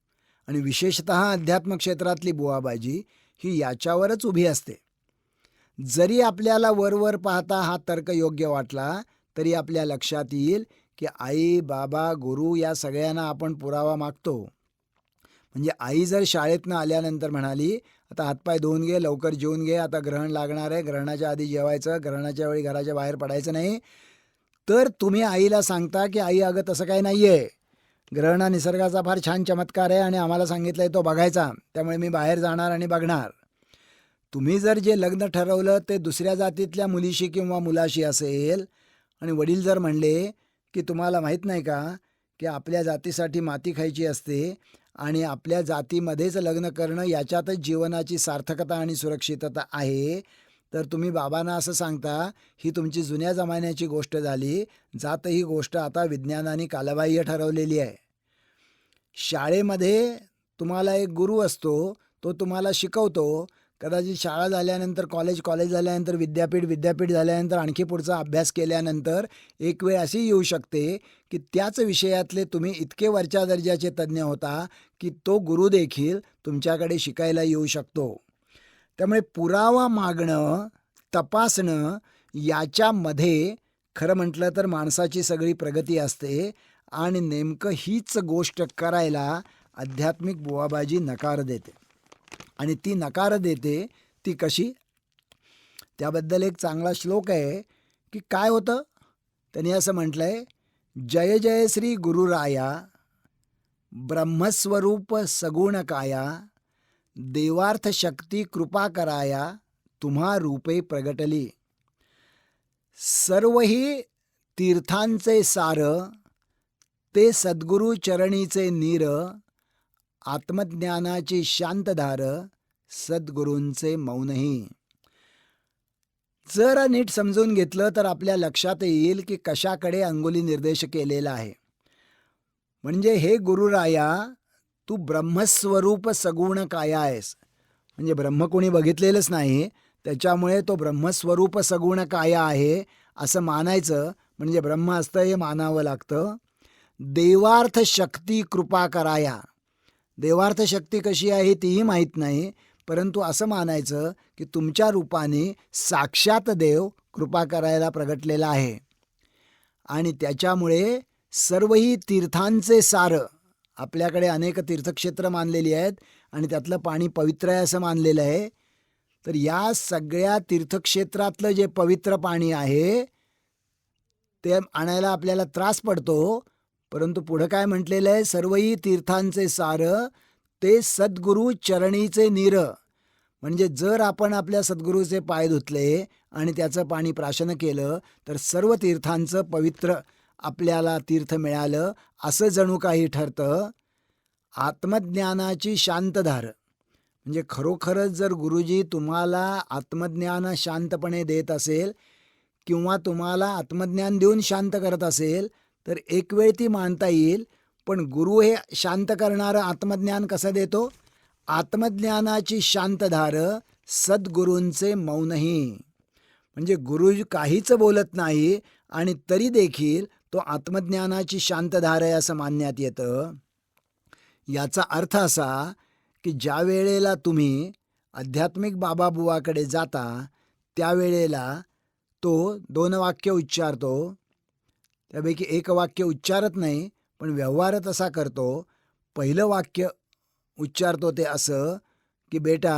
आणि विशेषतः अध्यात्म क्षेत्रातली बुवाबाजी ही याच्यावरच उभी असते. जरी आपल्याला वरवर पाहता हा तर्क योग्य वाटला तरी आपल्या लक्षात येईल की आई बाबा गुरु या सगळ्यांना आपण पुरावा मागतो. म्हणजे आई जर शाळेतनं आल्यानंतर म्हणाली आता हातपाय धुवून घे, लवकर जेवून घे, आता ग्रहण लागणार आहे, ग्रहणाच्या आधी जेवायचं, ग्रहणाच्या वेळी घराच्या बाहेर पडायचं नाही, तर तुम्ही आईला सांगता की आई अगं तसं काही नाही आहे, ग्रहण हा निसर्गाचा फार छान चमत्कार आहे आणि आम्हाला सांगितलं आहे तो बघायचा, त्यामुळे मी बाहेर जाणार आणि बघणार. तुम्ही जर जे लग्न ठरवलं ते दुसऱ्या जातीतल्या मुलीशी किंवा मुलाशी असेल आणि वडील जर म्हणले की तुम्हाला माहीत नाही का की आपल्या जातीसाठी माती खायची असते आणि आपल्या जातीमध्येच लग्न करणं याच्यातच जीवनाची सार्थकता आणि सुरक्षितता आहे, तर तुम्ही बाबांना असं सांगता ही तुमची जुन्या जमान्याची गोष्ट झाली, जात ही गोष्ट आता विज्ञानाने कालबाह्य ठरवलेली आहे. शाळेमध्ये तुम्हाला एक गुरु असतो, तो तुम्हाला शिकवतो. कदाचित शाळा झाल्यानंतर कॉलेज झाल्यानंतर विद्यापीठ झाल्यानंतर आणखी पुढचा अभ्यास केल्यानंतर एक वेळ अशी येऊ शकते की त्याच विषयातले तुम्ही इतके वरच्या दर्जाचे तज्ज्ञ होता की तो गुरु देखील तुमच्याकडे शिकायला येऊ शकतो. त्यामुळे पुरावा मागणं, तपासणं याच्यामध्ये खरं म्हटलं तर माणसाची सगळी प्रगती असते आणि नेमकं हीच गोष्ट करायला आध्यात्मिक बुवाबाजी नकार देते. आणि ती नकार देते ती कशी, त्याबद्दल एक चांगला श्लोक आहे की काय होतं, त्यांनी असं म्हटलंय, जय जय श्री गुरुराया ब्रह्मस्वरूप सगुण काया देवार्थ शक्ती कृपा कराया तुम्हा रूपे प्रगटली. सर्व ही तीर्थांचे सार ते सद्गुरु चरणीचे नीर आत्मज्ञानाची शांतधार सद्गुरूंचे मौनही. जर नीट समजून घेतलं तर आपल्या लक्षात येईल की कशाकडे अंगुली निर्देश केलेला आहे. म्हणजे हे गुरुराया तू ब्रह्मस्वरूप सगुण काया आहेस, म्हणजे ब्रह्म कोणी बघितलेलंच नाही त्याच्यामुळे तो ब्रह्मस्वरूप सगुण काया आहे असं मानायचं, म्हणजे ब्रह्म असतं हे मानावं लागतं. देवार्थ शक्ती कृपा कराया, देवार्थ शक्ती कशी आहे तीही माहीत नाही, परंतु असं मानायचं की तुमच्या रूपाने साक्षात देव कृपा करायला प्रगटलेला आहे. आणि त्याच्यामुळे सर्वही तीर्थांचे सार, आपल्याकडे अनेक तीर्थक्षेत्र मानलेली आहेत आणि त्यातलं पाणी पवित्र आहे असं मानलेलं आहे, तर या सगळ्या तीर्थक्षेत्रातलं जे पवित्र पाणी आहे ते आणायला आपल्याला त्रास पडतो, परंतु पुढं काय म्हटलेलं आहे, सर्वही तीर्थांचे सार ते सद्गुरू चरणीचे नीर. म्हणजे जर आपण आपल्या सद्गुरूचे पाय धुतले आणि त्याचं पाणी प्राशन केलं तर सर्व तीर्थांचं पवित्र आपल्याला तीर्थ मिळालं असं जणू काही ठरतं. आत्मज्ञानाची शांतधार, म्हणजे खरोखरच जर गुरुजी तुम्हाला आत्मज्ञान शांतपणे देत असेल किंवा तुम्हाला आत्मज्ञान देऊन शांत करत असेल तर एक वेळ ती मानता येईल, पण गुरु हे शांत करणारं आत्मज्ञान कसं देतो, आत्मज्ञानाची शांतधार सद्गुरूंचे मौनही. म्हणजे गुरु काहीच बोलत नाही आणि तरी देखील तो आत्मज्ञानाची शांतधार आहे असं मानण्यात येतं. याचा अर्थ असा की ज्या वेळेला तुम्ही आध्यात्मिक बाबाबुवाकडे जाता त्यावेळेला तो 2 वाक्य उच्चारतो, त्यापैकी एक वाक्य उच्चारत नाही पण व्यवहार तसा करतो. पहिलं वाक्य उच्चारतो ते असं की बेटा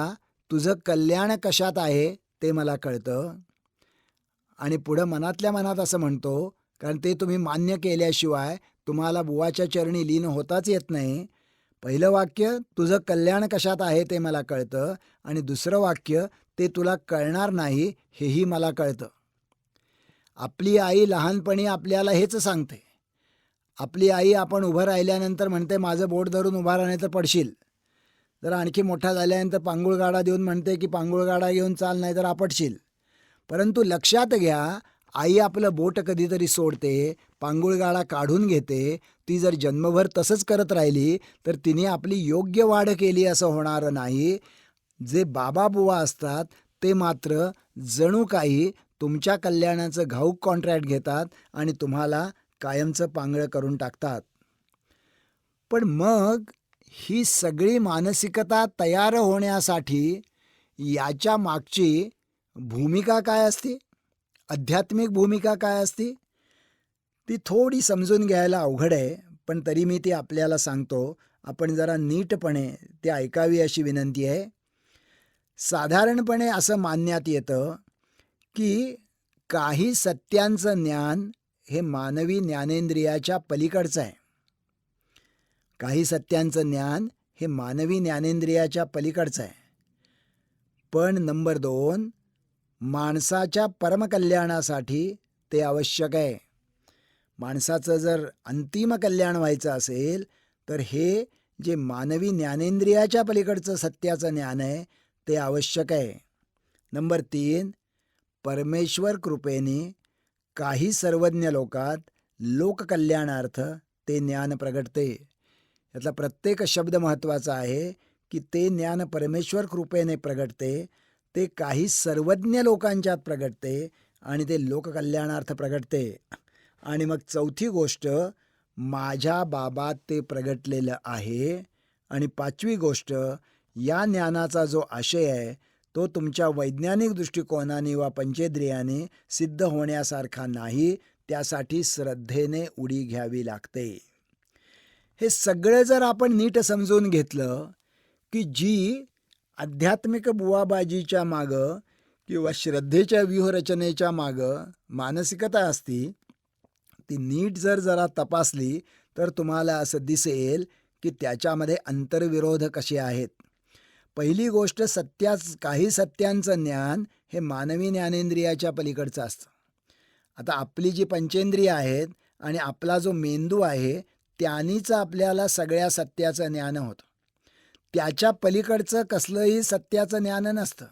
तुझं कल्याण कशात आहे ते मला कळतं, आणि पुढं मनातल्या मनात असं म्हणतो, कारण ते तुम्ही मान्य केल्याशिवाय तुम्हाला बुवाच्या चरणी लीन होताच येत नाही, पहिलं वाक्य तुझं कल्याण कशात आहे ते मला कळतं, आणि दुसरं वाक्य ते तुला कळणार नाही हेही मला कळतं. आपली आई लहानपणी आपल्याला हेच सांगते. आपली आई आपण उभं राहिल्यानंतर म्हणते माझं बोट धरून उभा राहा नाही तर पडशील. जर आणखी मोठा झाल्यानंतर पांगुळगाडा देऊन म्हणते की पांगुळगाडा घेऊन चाल नाही तर आपटशील. परंतु लक्षात घ्या, आई आपलं बोट कधीतरी सोडते, पांगुळगाडा काढून घेते. ती जर जन्मभर तसंच करत राहिली तर तिने आपली योग्य वाढ केली असं होणार नाही. जे बाबा बुवा असतात ते मात्र जणू काही तुमच्या कल्याणाचं घाऊक कॉन्ट्रॅक्ट घेतात आणि तुम्हाला कायमचं पांगळं करून टाकतात. पण मग ही सगळी मानसिकता तयार होण्यासाठी याच्या मागची भूमिका काय असते, आध्यात्मिक भूमिका काय असते, ती थोडी समजून घ्यायला अवघड आहे. पण तरी मी ती आपल्याला सांगतो. आपण जरा नीटपणे ती ऐकावी अशी विनंती आहे. साधारणपणे असं मानण्यात येतं की काही सत्यांचं ज्ञान हे मानवी ज्ञानेंद्रियाच्या पलीकडचं आहे. काही सत्यांचं ज्ञान हे मानवी ज्ञानेंद्रियाच्या पलीकडचं आहे. पण नंबर 2, माणसाच्या परमकल्याणासाठी ते आवश्यक आहे. माणसाचं जर अंतिम कल्याण व्हायचं असेल तर हे जे मानवी ज्ञानेंद्रियाच्या पलीकडचं सत्याचं ज्ञान आहे ते आवश्यक आहे. नंबर 3, परमेश्वर कृपेने काही सर्वज्ञ लोकात लोककल्याणार्थ ते ज्ञान प्रगटते. यातला प्रत्येक शब्द महत्त्वाचा आहे की ते ज्ञान परमेश्वर कृपेने प्रगटते, ते काही सर्वज्ञ लोकांच्यात प्रगटते आणि ते लोककल्याणार्थ प्रगटते. आणि मग चौथी गोष्ट, माझ्या बाबात ते प्रगटलेलं आहे. आणि 5वी गोष्ट, या ज्ञानाचा जो आशय आहे तो तुमच्या वैज्ञानिक दृष्टिकोनाने वा पंचेंद्रियाने सिद्ध होण्यासारखा नाही, त्यासाठी श्रद्धेने उडी घ्यावी लागते. हे सगळं जर आपण नीट समजून घेतलं की जी आध्यात्मिक बुवाबाजीच्या मागं किंवा श्रद्धेच्या व्यूहरचनेच्या मागं मानसिकता असती, ती नीट जरा तपासली तर तुम्हाला असं दिसेल की त्याच्यामध्ये अंतर्विरोध कसे आहेत. पहिली गोष्ट, काही सत्यांचं ज्ञान हे मानवी ज्ञानेंद्रियाच्या पलीकडचं असतं. आता आपली जी पंचेंद्रिय आहेत आणि आपला जो मेंदू आहे त्यांनीच आपल्याला सगळ्या सत्याचं ज्ञान होतं. त्याच्या पलीकडचं कसलंही सत्याचं ज्ञान नसतं.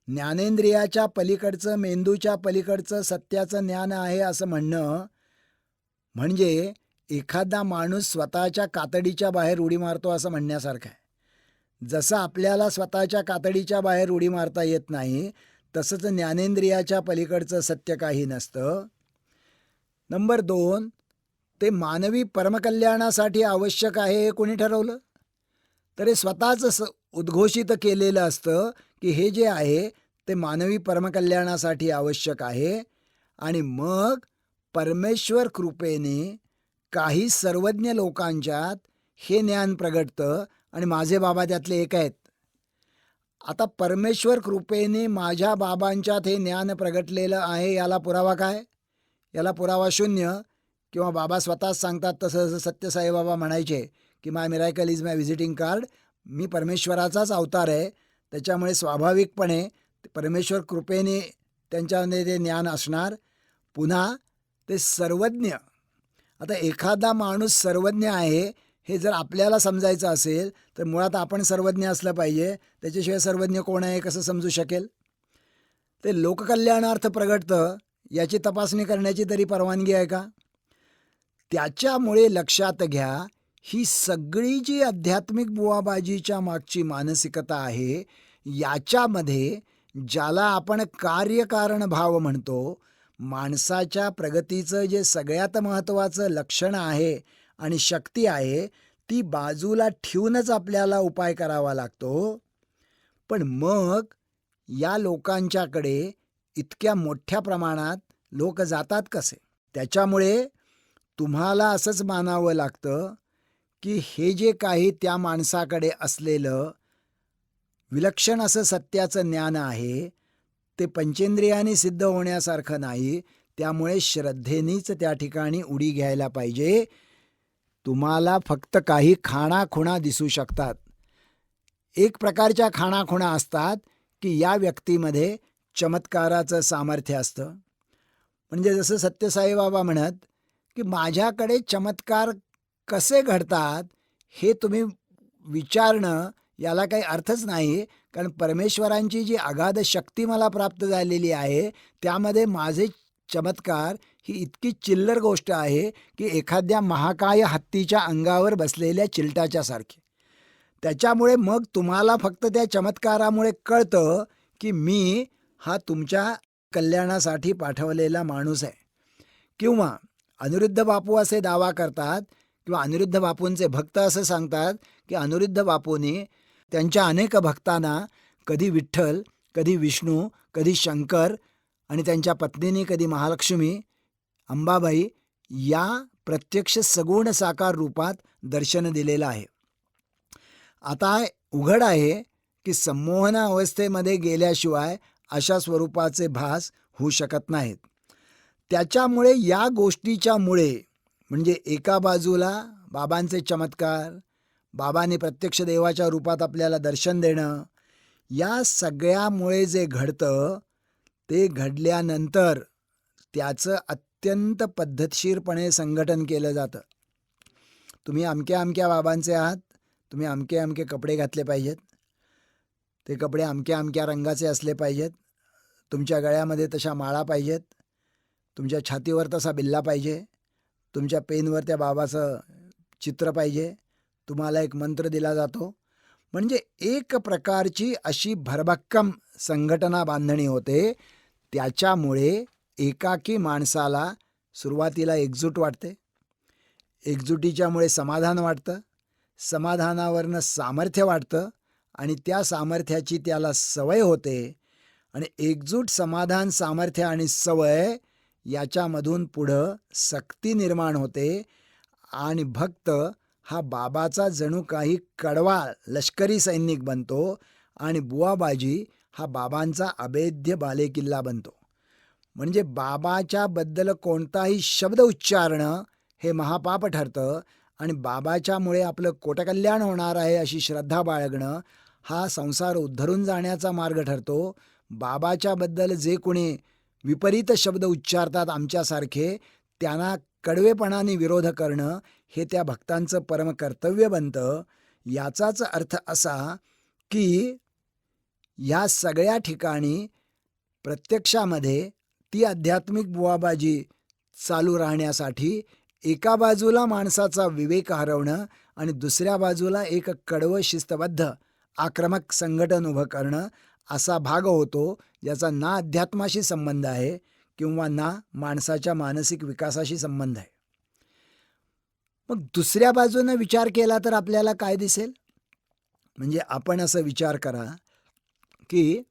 ज्ञानेंद्रियाच्या पलीकडचं, मेंदूच्या पलीकडचं सत्याचं ज्ञान आहे असं म्हणणं म्हणजे एखादा माणूस स्वतःच्या कातडीच्या बाहेर उडी मारतो असं म्हणण्यासारखं आहे. जसं आपल्याला स्वतःच्या कातडीच्या बाहेर उडी मारता येत नाही, तसंच ज्ञानेंद्रियाच्या पलीकडचं सत्य काही नसतं. नंबर 2, ते मानवी परमकल्याणासाठी आवश्यक आहे हे कोणी ठरवलं? तर हे स्वतःच उद्घोषित केलेलं असतं की हे जे आहे ते मानवी परमकल्याणासाठी आवश्यक आहे. आणि मग परमेश्वर कृपेने काही सर्वज्ञ लोकांच्यात हे ज्ञान प्रगटतं आणि माझे बाबा त्यातले एक आहेत. आता परमेश्वर कृपेने माझ्या बाबांच्यात हे ज्ञान प्रगटलेलं आहे, याला पुरावा काय? याला पुरावा शून्य. किंवा बाबा स्वतःच सांगतात तसं सत्यसाईबाबा म्हणायचे की my miracle is my visiting card. मी परमेश्वराचाच अवतार आहे, त्याच्यामुळे स्वाभाविकपणे परमेश्वर कृपेने त्यांच्यामध्ये ते ज्ञान असणार. पुन्हा ते सर्वज्ञ. आता एखादा माणूस सर्वज्ञ आहे हे जर आपल्याला समजायचं असेल तर मुळात आपण सर्वज्ञ असलं पाहिजे. त्याच्याशिवाय सर्वज्ञ कोण आहे कसं समजू शकेल? ते लोककल्याणार्थ प्रगटतं, याची तपासणी करण्याची तरी परवानगी आहे का? त्याच्यामुळे लक्षात घ्या, ही सगळी जी आध्यात्मिक बुवाबाजीच्या मागची मानसिकता आहे याच्यामध्ये ज्याला आपण कार्यकारण भाव म्हणतो, माणसाच्या प्रगतीचं जे सगळ्यात महत्त्वाचं लक्षण आहे आणि शक्ती आहे ती बाजूला ठेवूनच आपल्याला उपाय करावा लागतो. पण मग या लोकांच्याकडे इतक्या मोठ्या प्रमाणात लोक जातात कसे? त्याच्यामुळे तुम्हाला असंच मानावं लागतं की हे जे काही त्या माणसाकडे असलेलं विलक्षण असं सत्याचं ज्ञान आहे ते पंचेंद्रियाने सिद्ध होण्यासारखं नाही. त्यामुळे श्रद्धेनेच त्या ठिकाणी उडी घ्यायला पाहिजे. तुम्हाला फक्त काही खाणाखुणा दिसू शकतात. एक प्रकारच्या खाणाखुणा असतात की या व्यक्तीमध्ये चमत्काराचं सामर्थ्य असतं. म्हणजे जसं सत्यसाई बाबा म्हणत की माझ्याकडे चमत्कार कसे घडतात हे तुम्ही विचारणं याला काही अर्थच नाही, कारण परमेश्वरांची जी अगाध शक्ती मला प्राप्त झालेली आहे त्यामध्ये माझे चमत्कार ही इतकी चिल्लर गोष्ट आहे की एखाद्या महाकाय हत्तीच्या अंगावर बसलेल्या चिलटाच्या सारखी. त्याच्यामुळे मग तुम्हाला फक्त त्या चमत्कारामुळे कळतं की मी हा तुमच्या कल्याणासाठी पाठवलेला माणूस आहे. किंवा अनिरुद्ध बापू असे दावा करतात किंवा अनिरुद्ध बापूंचे भक्त असं सांगतात की अनिरुद्ध बापूंनी त्यांच्या अनेक भक्तांना कधी विठ्ठल, कधी विष्णू, कधी शंकर आणि त्यांच्या पत्नीने कधी महालक्ष्मी, अंबाबाई या प्रत्यक्ष सगुण साकार रूपात दर्शन दिलेलं आहे. आता उघड आहे की संमोहन अवस्थेमध्ये गेल्याशिवाय अशा स्वरूपाचे भास होऊ शकत नाहीत. त्याच्यामुळे या गोष्टीच्यामुळे म्हणजे एका बाजूला बाबांचे चमत्कार, बाबांनी प्रत्यक्ष देवाच्या रूपात आपल्याला दर्शन देणं, या सगळ्यामुळे जे घडतं ते घडल्यानंतर त्याचं अत्यंत पद्धतशीरपणे संघटन केलं जातं. तुम्ही अमक्या अमक्या बाबांचे आहात, तुम्ही अमके अमके कपडे घातले पाहिजेत, ते कपडे अमक्या अमक्या रंगाचे असले पाहिजेत, तुमच्या गळ्यामध्ये तशा माळा पाहिजेत, तुमच्या छातीवर तसा बिल्ला पाहिजे, तुमच्या पेनवर त्या बाबाचं चित्र पाहिजे, तुम्हाला एक मंत्र दिला जातो. म्हणजे एक प्रकारची अशी भरभक्कम संघटना बांधणी होते. त्याच्यामुळे एकाकी माणसाला सुरुवातीला एकजूट वाटते, एकजुटीच्यामुळे समाधान वाटतं, समाधानावरनं सामर्थ्य वाटतं आणि त्या सामर्थ्याची त्याला सवय होते आणि एकजूट, समाधान, सामर्थ्य आणि सवय याच्यामधून पुढं सक्ती निर्माण होते आणि भक्त हा बाबाचा जणू काही कडवा लष्करी सैनिक बनतो आणि बुवाबाजी हा बाबांचा अभेद्य बालेकिल्ला बनतो. म्हणजे बाबाच्या बद्दल कोणताही शब्द उच्चारणं हे महापाप ठरतं आणि बाबाच्यामुळे आपलं कोटकल्याण होणार आहे अशी श्रद्धा बाळगणं हा संसार उद्धरून जाण्याचा मार्ग ठरतो. बाबाच्याबद्दल जे कोणी विपरीत शब्द उच्चारतात आमच्यासारखे, त्यांना कडवेपणाने विरोध करणं हे त्या भक्तांचं परमकर्तव्य बनतं. याचाच अर्थ असा की ह्या सगळ्या ठिकाणी प्रत्यक्षामध्ये ती आध्यात्मिक बुवाबाजी चालू राहण्यासाठी एका बाजूला माणसाचा विवेक हरवणं आणि दुसऱ्या बाजूला एक कडवं शिस्तबद्ध आक्रमक संघटन उभं करणं असा भाग होतो, ज्याचा ना अध्यात्माशी संबंध आहे किंवा ना माणसाच्या मानसिक विकासाशी संबंध आहे. मग दुसऱ्या बाजूने विचार केला तर आपल्याला काय दिसेल? म्हणजे आपण असं विचार करा की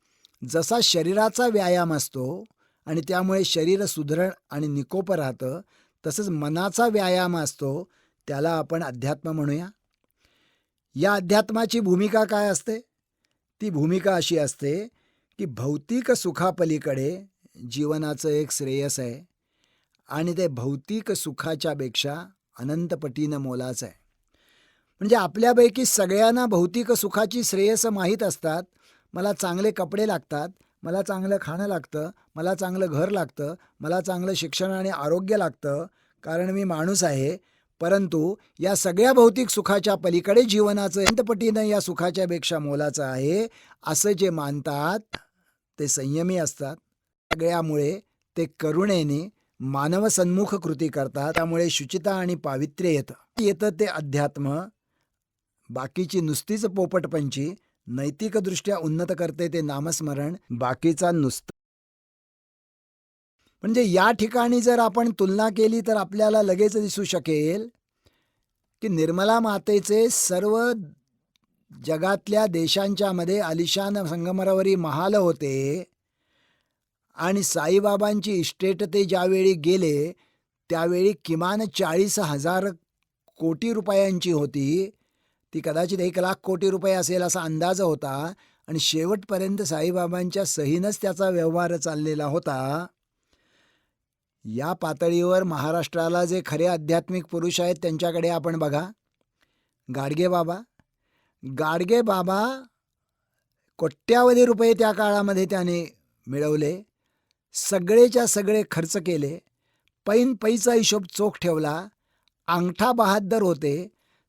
जसा शरीराचा व्यायाम असतो आणि त्यामुळे शरीर सुदृढ आणि निकोप राहतं, तसंच मनाचा व्यायाम असतो, त्याला आपण अध्यात्म म्हणूया. या अध्यात्माची भूमिका काय असते? ती भूमिका अशी असते की भौतिक सुखापलीकडे जीवनाचं एक श्रेयस आहे आणि ते भौतिक सुखाच्यापेक्षा अनंतपटीनं मोलाचं आहे. म्हणजे आपल्यापैकी सगळ्यांना भौतिक सुखाची श्रेयस माहीत असतात. मला चांगले कपडे लागतात, मला चांगलं खाणं लागतं, मला चांगलं घर लागतं, मला चांगलं शिक्षण आणि आरोग्य लागतं, कारण मी माणूस आहे. परंतु या सगळ्या भौतिक सुखाच्या पलीकडे जीवनाचं अनंतपटीनं या सुखाच्यापेक्षा मोलाचं आहे असं जे मानतात ते संयमी असतात. सगळ्यामुळे ते करुणेने मानवसन्मुख कृती करतात. त्यामुळे शुचिता आणि पावित्र्य येतं ते अध्यात्म. बाकीची नुसतीच पोपटपंची नैतिकदृष्ट्या उन्नत करते ते नामस्मरण, बाकीचा नुसतं. म्हणजे या ठिकाणी जर आपण तुलना केली तर आपल्याला लगेच दिसू शकेल की निर्मला मातेचे सर्व जगातल्या देशांच्या मध्ये आलिशान संगमरवरी महाल होते आणि साईबाबांची इस्टेट ते ज्यावेळी गेले त्यावेळी किमान 40,000 कोटी रुपयांची होती. ती कदाचित 1,00,000 कोटी रुपये असेल असा अंदाज होता आणि शेवटपर्यंत साईबाबांच्या सहीनंच त्याचा व्यवहार चाललेला होता. या पातळीवर महाराष्ट्राला जे खरे आध्यात्मिक पुरुष आहेत त्यांच्याकडे आपण बघा. गाडगे बाबा. गाडगे बाबा कोट्यावधी रुपये त्या काळामध्ये त्याने मिळवले. सगळेच्या सगळे खर्च केले. पैन पैचा हिशोब चोख ठेवला. अंगठा बहाद्दर होते.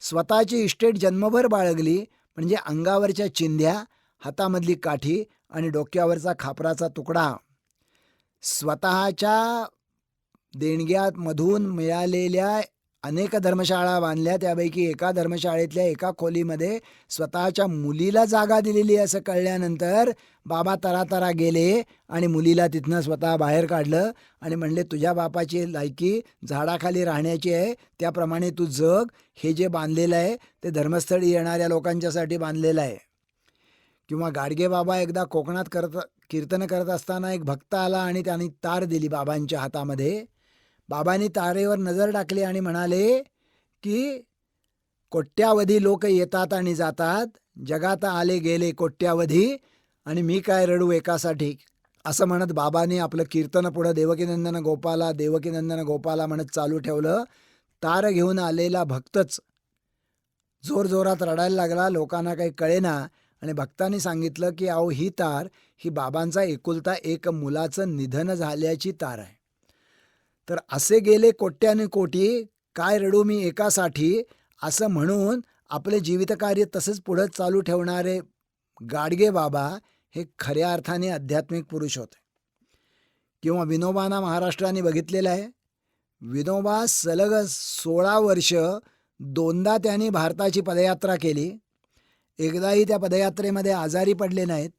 स्वतःची इस्टेट जन्मभर बाळगली. म्हणजे अंगावरच्या चिंध्या, हातामधली काठी आणि डोक्यावरचा खापराचा तुकडा स्वतःच्या देणग्यामधून मिळालेल्या अनेक धर्मशाळा बांधल्या. त्यापैकी एका धर्मशाळेतल्या एका खोलीमध्ये स्वतःच्या मुलीला जागा दिलेली असं कळल्यानंतर बाबा तरातरा गेले आणि मुलीला तिथनं स्वतः बाहेर काढलं आणि म्हणले, तुझ्या बापाची लायकी झाडाखाली राहण्याची आहे, त्याप्रमाणे तू जग. हे जे बांधलेलं आहे ते धर्मस्थळी येणाऱ्या लोकांच्यासाठी बांधलेलं आहे. किंवा गाडगे बाबा एकदा कोकणात कीर्तन करत असताना एक भक्त आला आणि त्यांनी तार दिली बाबांच्या हातामध्ये. बाबांनी तारेवर नजर टाकली आणि म्हणाले की कोट्यावधी लोक येतात आणि जातात, जगात आले गेले कोट्यावधी, आणि मी काय रडू एकासाठी. असं म्हणत बाबांनी आपलं कीर्तन पुढं देवकीनंदन गोपाला देवकीनंदन गोपाला म्हणत चालू ठेवलं. तार घेऊन आलेला भक्तच जोरजोरात रडायला लागला. लोकांना काही कळेना आणि भक्तांनी सांगितलं की अहो, ही तार ही बाबांचा एकुलता एक मुलाचं निधन झाल्याची तार आहे. तर असे गेले कोट्याने कोटी, काय रडू मी एकासाठी, असं म्हणून आपले जीवितकार्य तसंच पुढं चालू ठेवणारे गाडगे बाबा हे खऱ्या अर्थाने आध्यात्मिक पुरुष होते. किंवा विनोबांना महाराष्ट्राने बघितलेलं आहे. विनोबा सलग 16 वर्ष दोनदा त्यांनी भारताची पदयात्रा केली. एकदाही त्या पदयात्रेमध्ये आजारी पडले नाहीत.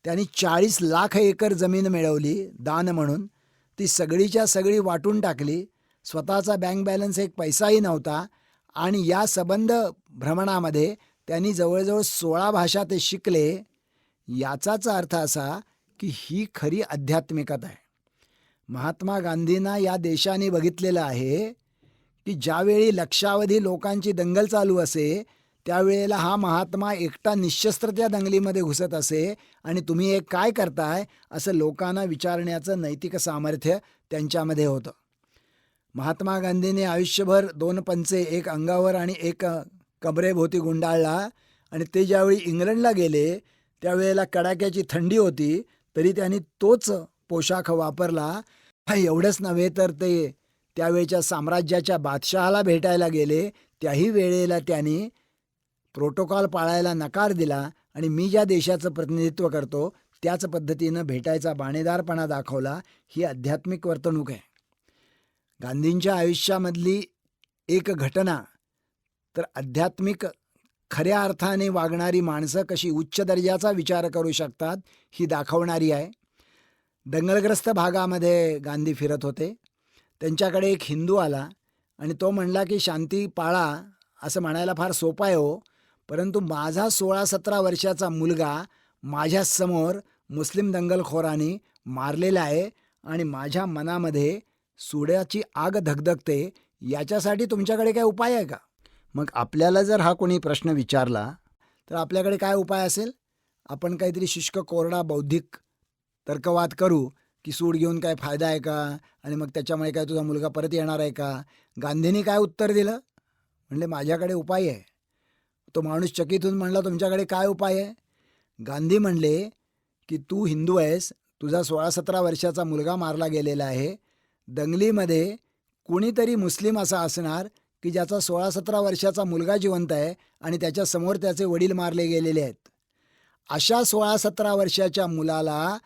त्यांनी 40 लाख एकर जमीन मिळवली दान म्हणून. ती सगळीच्या सगळी वाटून टाकली. स्वतःचा बँक बॅलन्स एक पैसाही नव्हता. आणि या संबंध भ्रमणामध्ये त्यांनी जवळजवळ 16 भाषा ते शिकले. याचाच अर्थ असा की ही खरी आध्यात्मिकता आहे. महात्मा गांधींना या देशाने बघितलेलं आहे की ज्यावेळी लक्षावधी लोकांची दंगल चालू असे त्यावेळेला हा महात्मा एकटा निशस्त्र त्या दंगलीमध्ये घुसत असे आणि तुम्ही हे काय करताय असं लोकांना विचारण्याचं नैतिक सामर्थ्य त्यांच्यामध्ये होतं. महात्मा गांधींनी आयुष्यभर 2 पंचे, एक अंगावर आणि एक कमरेभोवती गुंडाळला. आणि ते ज्यावेळी इंग्लंडला गेले त्यावेळेला कडाक्याची थंडी होती तरी त्यांनी तोच पोशाख वापरला. एवढंच नव्हे तर ते त्यावेळच्या साम्राज्याच्या बादशहाला भेटायला गेले. त्याही वेळेला त्यांनी प्रोटोकॉल पाळायला नकार दिला आणि मी ज्या देशाचं प्रतिनिधित्व करतो त्याच पद्धतीनं भेटायचा बाणेदारपणा दाखवला. ही आध्यात्मिक वर्तणूक आहे. गांधींच्या आयुष्यामधली एक घटना तर आध्यात्मिक खऱ्या अर्थाने वागणारी माणसं कशी उच्च दर्जाचा विचार करू शकतात ही दाखवणारी आहे. दंगलग्रस्त भागामध्ये गांधी फिरत होते. त्यांच्याकडे एक हिंदू आला आणि तो म्हणला की शांती पाळा. असं म्हणायला फार सोपं आहे हो, परंतु माझा 16-17 वर्षाचा मुलगा माझ्यासमोर मुस्लिम दंगलखोरांनी मारलेला आहे आणि माझ्या मनामध्ये सुड्याची आग धगधगते. याच्यासाठी तुमच्याकडे काय उपाय आहे का? मग आपल्याला जर हा कोणी प्रश्न विचारला तर आपल्याकडे काय उपाय असेल? आपण काहीतरी शुष्क कोरडा बौद्धिक तर्कवाद करू की सूड घेऊन काय फायदा आहे का आणि मग त्याच्यामुळे काय तुझा मुलगा परत येणार आहे का? गांधींनी काय उत्तर दिलं? म्हणले माझ्याकडे उपाय आहे. तो माणूस चकित होऊन म्हणला तुमच्याकडे काय उपाय आहे? गांधी म्हणले की तू हिंदू आहेस, तुझा 16-17 वर्षाचा मुलगा मारला गेलेला आहे. दंगलीमध्ये कुणीतरी मुस्लिम असा असणार की ज्याचा 16-17 वर्षाचा मुलगा जिवंत आहे आणि त्याच्यासमोर त्याचे वडील मारले गेलेले आहेत. अशा 16-17 वर्षाच्या मुलाला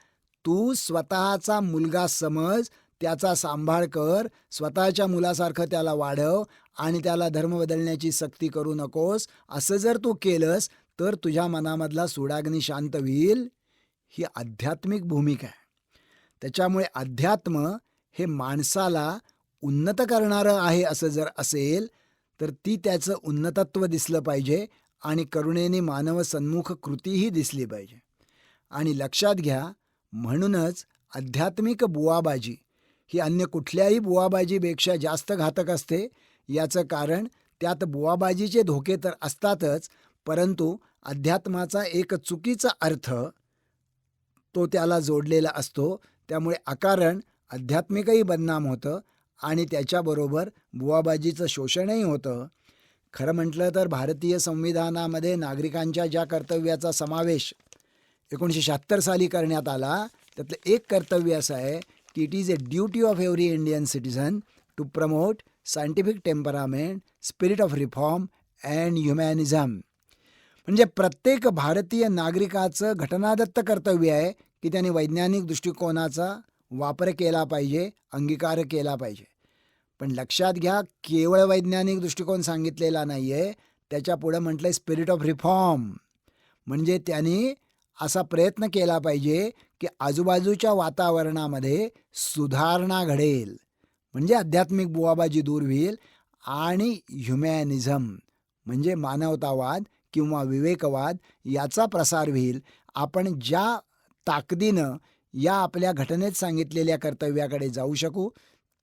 तू स्वतःचा मुलगा समज, त्याचा सांभाळ कर, स्वतःच्या मुलासारखं त्याला वाढव आणि त्याला धर्म बदलण्याची सक्ती करू नकोस. असं जर तू केलंस तर तुझ्या मनामधला सुडाग्नी शांत होईल. ही आध्यात्मिक भूमिका आहे. त्याच्यामुळे अध्यात्म हे माणसाला उन्नत करणारं आहे असं जर असेल तर ती त्याचं उन्नतत्व दिसलं पाहिजे आणि करुणेने मानव सन्मुख कृतीही दिसली पाहिजे. आणि लक्षात घ्या, म्हणूनच आध्यात्मिक बुवाबाजी ही अन्य कुठल्याही बुवाबाजीपेक्षा जास्त घातक असते. याचं कारण त्यात बुवाबाजीचे धोके तर असतातच, परंतु अध्यात्माचा एक चुकीचा अर्थ तो त्याला जोडलेला असतो. त्यामुळे अकारण आध्यात्मिकही बदनाम होतं आणि त्याच्याबरोबर बुवाबाजीचं शोषणही होतं. खरं म्हटलं तर भारतीय संविधानामध्ये नागरिकांच्या ज्या कर्तव्याचा समावेश 1976 साली करण्यात आला, त्यातलं एक कर्तव्य असं आहे की it is a duty of every Indian citizen to promote scientific temperament, spirit of reform and humanism. म्हणजे प्रत्येक भारतीय नागरिकाचं घटनादत्त कर्तव्य आहे की त्याने वैज्ञानिक दृष्टिकोनाचा वापर केला पाहिजे, अंगीकार केला पाहिजे. पण लक्षात घ्या, केवळ वैज्ञानिक दृष्टिकोन सांगितलेला नाही आहे, त्याच्या पुढं म्हटलं आहे स्पिरिट ऑफ रिफॉर्म. म्हणजे त्यांनी असा प्रयत्न केला पाहिजे की आजूबाजूच्या वातावरणामध्ये सुधारणा घडेल, म्हणजे आध्यात्मिक बुवाबाजी दूर होईल आणि ह्युमॅनिझम म्हणजे मानवतावाद किंवा विवेकवाद याचा प्रसार होईल. आपण ज्या ताकदीनं या आपल्या घटनेत सांगितलेल्या कर्तव्याकडे जाऊ शकू,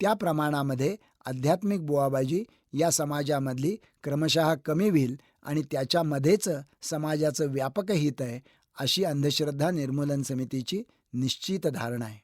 त्या प्रमाणामध्ये आध्यात्मिक बुवाबाजी या समाजामधली क्रमशः कमी होईल आणि त्याच्यामध्येच समाजाचं व्यापक हित आहे, अशी अंधश्रद्धा निर्मूलन समितीची निश्चित धारणा आहे.